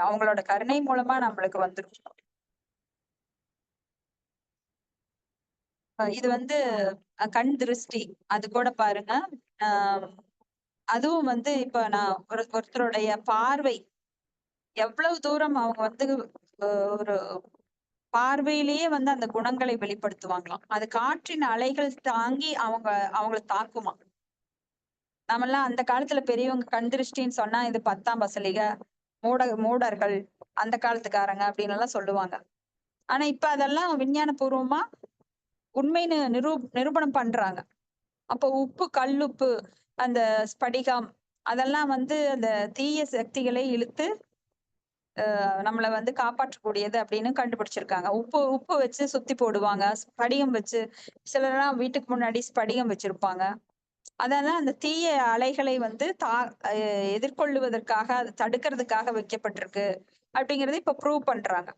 அவங்களோட கருணை மூலமா நம்மளுக்கு வந்துடும். இது கண் திருஷ்டி, அது கூட பாருங்க. அதுவும் இப்ப நான் ஒருத்தருடைய பார்வை எவ்வளவு தூரம் அவங்க ஒரு பார்வையிலேயே அந்த குணங்களை வெளிப்படுத்துவாங்களாம். அது காற்றின் அலைகள் தாங்கி அவங்களை தாக்குமா. நம்மெல்லாம் அந்த காலத்துல பெரியவங்க கண் திருஷ்டின்னு சொன்னா இது 10ஆம் பசலிக மூடர்கள் அந்த காலத்துக்காரங்க அப்படின்னு எல்லாம் சொல்லுவாங்க. ஆனா இப்ப அதெல்லாம் விஞ்ஞான பூர்வமா உண்மைன்னு நிரூபணம் பண்றாங்க. அப்போ உப்பு, கல்லுப்பு, அந்த ஸ்படிகம் அதெல்லாம் அந்த தீய சக்திகளை இழுத்து நம்மளை காப்பாற்றக்கூடியது அப்படின்னு கண்டுபிடிச்சிருக்காங்க. உப்பு வச்சு சுத்தி போடுவாங்க, ஸ்படிகம் வச்சு சிலரெல்லாம் வீட்டுக்கு முன்னாடி ஸ்படிகம் வச்சிருப்பாங்க. அதெல்லாம் அந்த தீய அலைகளை எதிர்கொள்ளுவதற்காக, அதை தடுக்கிறதுக்காக வைக்கப்பட்டிருக்கு அப்படிங்கறது இப்ப ப்ரூவ் பண்றாங்க.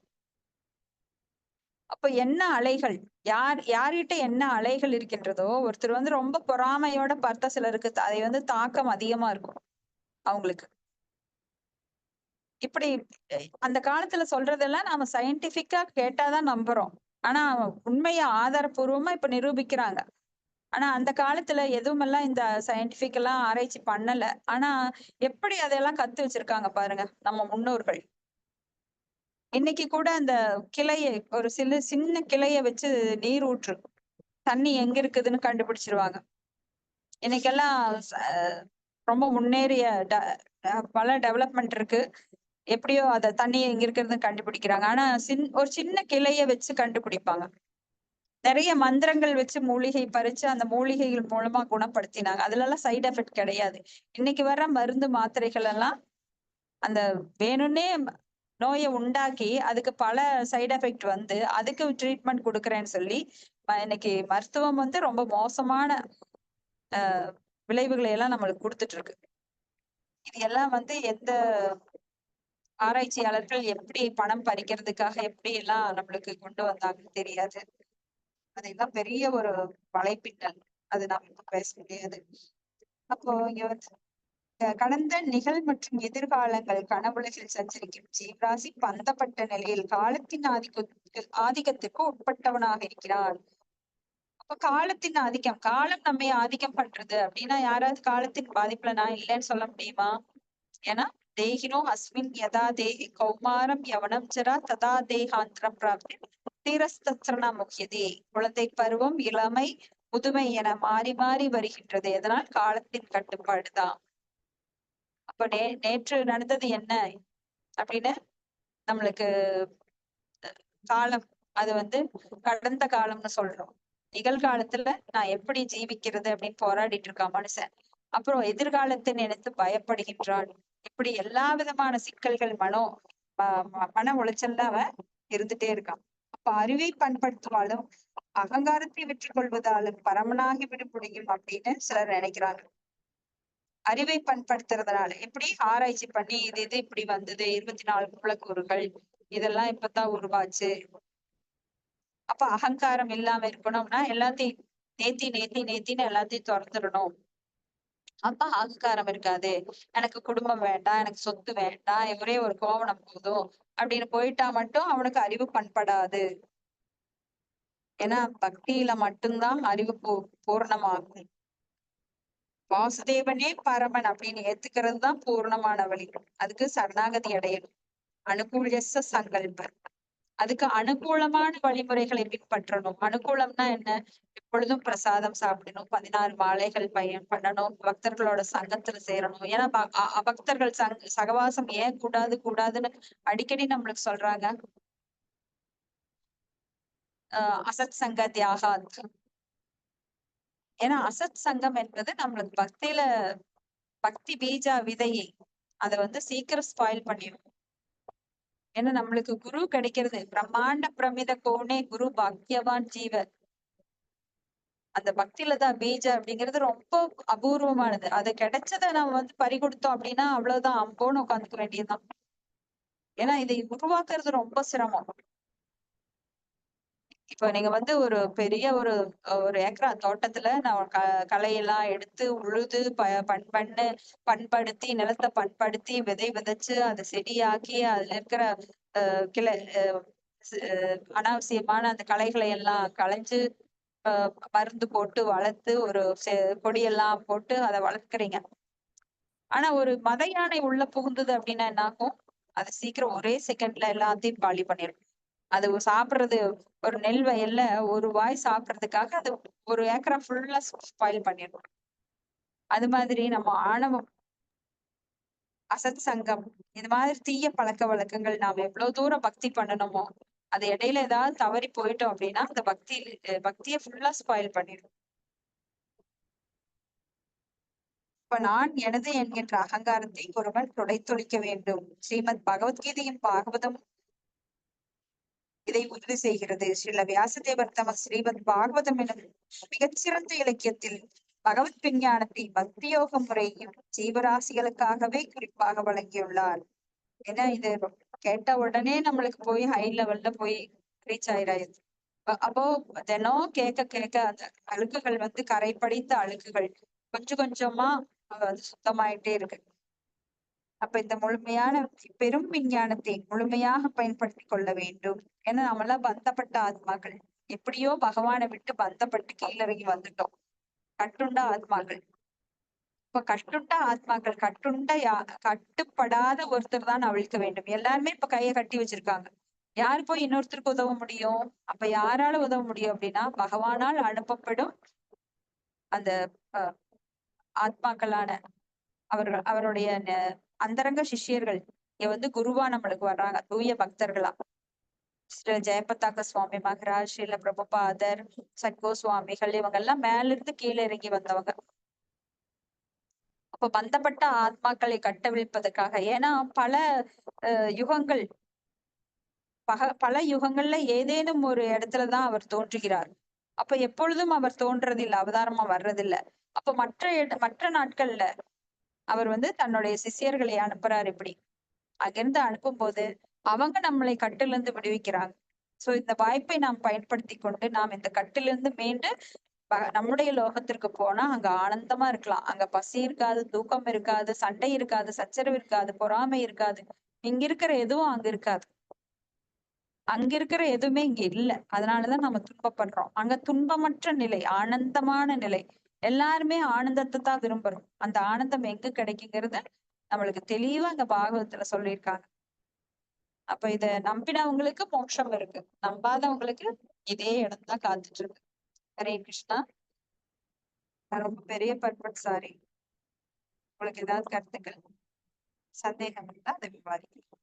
அப்ப என்ன அலைகள், யார்கிட்ட என்ன அலைகள் இருக்கின்றதோ, ஒருத்தர் ரொம்ப பொறாமையோட பார்த்தா சிலருக்கு அதை தாக்கம் அதிகமா இருக்கும் அவங்களுக்கு. இப்படி அந்த காலத்துல சொல்றதெல்லாம் நாம சயின்டிபிக்கா கேட்டாதான் நம்புறோம். ஆனா உண்மையை ஆதாரபூர்வமா இப்ப நிரூபிக்கிறாங்க. ஆனா அந்த காலத்துல எதுவுமெல்லாம் இந்த சயின்டிபிக் எல்லாம் ஆராய்ச்சி பண்ணல. ஆனா எப்படி அதெல்லாம் கத்து வச்சிருக்காங்க பாருங்க நம்ம முன்னோர்கள். இன்னைக்கு கூட அந்த கிளையை ஒரு சின்ன கிளைய வச்சு நீர் ஊற்று தண்ணி எங்க இருக்குதுன்னு கண்டுபிடிச்சிருவாங்க. இன்னைக்கெல்லாம் ரொம்ப முன்னேறிய பல டெவலப்மெண்ட் இருக்கு. எப்படியோ அத தண்ணி எங்க இருக்கிறதுன்னு கண்டுபிடிக்கிறாங்க. ஆனா ஒரு சின்ன கிளைய வச்சு கண்டுபிடிப்பாங்க. நிறைய மந்திரங்கள் வச்சு மூலிகை பறிச்சு அந்த மூலிகைகள் மூலமா குணப்படுத்தினாங்க. அதுல எல்லாம் சைடு எஃபெக்ட் கிடையாது. இன்னைக்கு வர்ற மருந்து மாத்திரைகள் எல்லாம் அந்த வேணும்னே நோயை உண்டாக்கி அதுக்கு பல சைடு எஃபெக்ட் அதுக்கு ட்ரீட்மெண்ட் கொடுக்குறேன்னு சொல்லி இன்னைக்கு மருத்துவம் ரொம்ப மோசமான விளைவுகளை எல்லாம் நம்மளுக்கு கொடுத்துட்டு இருக்கு. இது எல்லாம் எந்த ஆராய்ச்சியாளர்கள் எப்படி பணம் பறிக்கிறதுக்காக எப்படி எல்லாம் நம்மளுக்கு கொண்டு வந்தாங்கன்னு தெரியாது. அதெல்லாம் பெரிய ஒரு வலைப்பின்னல். அது நாம பேச முடியாது. அப்போ இங்க வந்து கடந்த நிகழ் மற்றும் எதிர்காலங்கள் கனவுலகில் சஞ்சரிக்கும் ஜீவராசி பந்தப்பட்ட நிலையில் காலத்தின் ஆதிக்கத்திற்கு உட்பட்டவனாக இருக்கிறார். அப்ப காலத்தின் ஆதிக்கம், காலம் நம்மை ஆதிக்கம் பண்றது அப்படின்னா யாராவது காலத்தின் பாதிப்புல நான் இல்லைன்னு சொல்ல முடியுமா? ஏன்னா தேகினோ அஸ்மின் யதா தேகி கௌமாரம் யவனம் ஜரா ததா தேகாந்திரம் பிராப்தி தீரஸ்தத்ரணா முக்கியதே. குழந்தை பருவம், இளமை, முதுமை என மாறி மாறி வருகின்றது. எதனால்? காலத்தின் கட்டுப்பாடுதான். அப்ப நேற்று நடந்தது என்ன அப்படின்னு நம்மளுக்கு காலம் அது வந்து கடந்த காலம்னு சொல்றோம். நிகழ்காலத்துல நான் எப்படி ஜீவிக்கிறது அப்படின்னு போராடிட்டு இருக்கான் மனுஷன். அப்புறம் எதிர்காலத்தை நினைத்து பயப்படுகின்றான். இப்படி எல்லா விதமான சிக்கல்கள் மன உளைச்சல்ல அவன் இருந்துட்டே இருக்கான். அப்ப அறிவை பண்படுத்துவாலும் அகங்காரத்தை வெற்றி கொள்வதாலும் பரமனாகி விட முடியும் அப்படின்னு சிலர் நினைக்கிறாங்க. அறிவை பண்படுத்துறதுனால எப்படி ஆராய்ச்சி பண்ணி இது இப்படி வந்தது, 24 மூலக்கூறுகள் இதெல்லாம் இப்பதான் உருவாச்சு. அப்ப அகங்காரம் இல்லாம இருக்கணும்னா எல்லாத்தையும் நேத்தின்னு எல்லாத்தையும் திறந்துடணும். அப்ப அகங்காரம் இருக்காது. எனக்கு குடும்பம் வேண்டாம், எனக்கு சொத்து வேண்டாம், ஒரே ஒரு கோவணம் போதும் அப்படின்னு போயிட்டா மட்டும் அவனுக்கு அறிவு பண்படாது. ஏன்னா பக்தியில மட்டும்தான் அறிவு பூர்ணமாகும். வாசுதேவனே பரமன் அப்படின்னு ஏத்துக்கிறது தான் பூர்ணமான வழி. அதுக்கு சரணாகதி அடையணும். அனுகூலச சங்கல்பம், அதுக்கு அனுகூலமான வழிமுறைகளை பின்பற்றணும். அனுகூலம்னா என்ன? எப்பொழுதும் பிரசாதம் சாப்பிடணும், 16 மாலைகள் பண்ணணும், பக்தர்களோட சங்கத்துல சேரணும். ஏன்னா பக்தர்கள் சகவாசம் ஏன் கூடாதுன்னு அடிக்கடி நம்மளுக்கு சொல்றாங்க. அசத் சங்க தியாகம். ஏன்னா அசத் சங்கம் என்பது நம்மளுக்கு பக்தி பீஜா விதையை அதை வந்து சீக்கிரம் ஸ்பாயில் பண்ணிடும். ஏன்னா நம்மளுக்கு குரு கிடைக்கிறது பிரம்மாண்ட பிரமித கோணே குரு பாக்கியவான் ஜீவ. அந்த பக்தியில தான் பீஜா அப்படிங்கிறது ரொம்ப அபூர்வமானது. அது கிடைச்சதை நம்ம வந்து பறிகொடுத்தோம் அப்படின்னா அவ்வளவுதான், அம்போன்னு உட்காந்துக்க வேண்டியதுதான். ஏன்னா இதை உருவாக்குறது ரொம்ப சிரமம். இப்ப நீங்க வந்து ஒரு பெரிய ஒரு ஏக்கரா தோட்டத்துல நான் களையெல்லாம் எடுத்து உழுது பண்படுத்தி நிலத்தை பண்படுத்தி விதை விதைச்சு அதை செடியாக்கி அதுல இருக்கிற கிளை அனாவசியமான அந்த களைகளை எல்லாம் களைஞ்சு மருந்து போட்டு வளர்த்து ஒரு கொடியெல்லாம் போட்டு அதை வளர்க்குறீங்க. ஆனா ஒரு மத யானை உள்ள புகுந்தது அப்படின்னா என்ன ஆகும்? அது சீக்கிரம் ஒரே செகண்ட்ல எல்லாத்தையும் காலி பண்ணிடும். அது சாப்பிடுறது ஒரு நெல் வயல்ல ஒரு வாய் சாப்பிடுறதுக்காக அது ஒரு ஏக்கரா ஃபுல்லா ஸ்பாயில் பண்ணிடும். அது மாதிரி நம்ம ஆணவம், அசத் சங்கம், இது மாதிரி தீய பழக்க வழக்கங்கள் நாம எவ்வளவு தூரம் பக்தி பண்ணணுமோ அது இடையில ஏதாவது தவறி போயிட்டோம் அப்படின்னா அந்த பக்தியை ஃபுல்லா ஸ்பாயில் பண்ணிடும். இப்ப நான் எனது என்கின்ற அகங்காரத்தை ஒருவன் துடைத்தொழிக்க வேண்டும். ஸ்ரீமத் பகவத்கீதையும் பாகவதம் இதை உறுதி செய்கிறது. ஸ்ரீல வியாசதேவர் தம ஸ்ரீமத் பாகவதம் எனும் மிகச்சிறந்த இலக்கியத்தில் பகவத் விஞ்ஞானத்தை பக்தியோக முறையும் ஜீவராசிகளுக்காகவே குறிப்பாக வழங்கியுள்ளார். ஏன்னா இது கேட்ட உடனே நம்மளுக்கு போய் ஹை லெவல்ல போய் ரீச் ஆயிராது. அப்போ தினம் கேட்க அந்த அழுக்குகள் வந்து கரை படித்த அழுக்குகள் கொஞ்சம் கொஞ்சமா சுத்தமாயிட்டே இருக்கு. அப்ப இந்த முழுமையான பெரும் விஞ்ஞானத்தை முழுமையாக பயன்படுத்தி கொள்ள வேண்டும். ஏன்னா நம்மளாம் பந்தப்பட்ட ஆத்மாக்கள், எப்படியோ பகவானை விட்டு பந்தப்பட்டு கீழிறங்கி வந்துட்டோம். கட்டுண்ட ஆத்மாக்கள். இப்ப கட்டுண்ட ஆத்மாக்கள் கட்டுப்படாத ஒருத்தர் தான் அவிழ்க்க வேண்டும். எல்லாருமே இப்ப கையை கட்டி வச்சிருக்காங்க. யாரு போய் இன்னொருத்தருக்கு உதவ முடியும்? அப்ப யாரால உதவ முடியும் அப்படின்னா பகவானால் அனுப்பப்படும் அந்த ஆத்மாக்களான அவருடைய அந்தரங்க சிஷ்யர்கள் இங்க வந்து குருவா நம்மளுக்கு வர்றாங்க, தூய பக்தர்களா. ஸ்ரீ ஜெயபத்தாக்க சுவாமி மகராஜ், ஸ்ரீல பிரபுபாதர், சட்கோ சுவாமிகள், இவங்க எல்லாம் மேல இருந்து கீழே இறங்கி வந்தவங்க. அப்ப பந்தப்பட்ட ஆத்மாக்களை கட்டவிழ்ப்பதற்காக, ஏன்னா பல யுகங்கள்ல ஏதேனும் ஒரு இடத்துலதான் அவர் தோன்றுகிறார். அப்ப எப்பொழுதும் அவர் தோன்றதில்லை, அவதாரமா வர்றதில்லை. அப்ப மற்ற நாட்கள்ல அவர் வந்து தன்னுடைய சிஷியர்களை அனுப்புறாரு. இப்படி அங்கிருந்து அனுப்பும் போது அவங்க நம்மளை கட்டிலிருந்து விடுவிக்கிறாங்க. சோ இந்த வாய்ப்பை நாம் பயன்படுத்தி கொண்டு நாம் இந்த கட்டிலிருந்து மீண்டு நம்முடைய லோகத்திற்கு போனா அங்க ஆனந்தமா இருக்கலாம். அங்க பசி இருக்காது, தூக்கம் இருக்காது, சண்டை இருக்காது, சச்சரவு இருக்காது, பொறாமை இருக்காது. இங்க இருக்கிற எதுவும் அங்க இருக்காது. அங்க இருக்கிற எதுவுமே இங்க இல்ல. அதனாலதான் நம்ம துன்பப்படுறோம். அங்க துன்பமற்ற நிலை, ஆனந்தமான நிலை. எல்லாருமே ஆனந்தத்தை தான் விரும்புறோம். அந்த ஆனந்தம் எங்க கிடைக்குங்கிறது நம்மளுக்கு தெளிவா இந்த பாகவத்துல சொல்லியிருக்காங்க. அப்ப இத நம்பினவங்களுக்கு மோட்சம் இருக்கு, நம்பாதவங்களுக்கு இதே இடம் தான் காத்துட்டு இருக்கு. ஹரே கிருஷ்ணா. ரொம்ப பெரிய பர்பட், சாரி. உங்களுக்கு ஏதாவது கருத்துக்கள், சந்தேகம் இருந்தா அதை விவாதிக்கலாம்.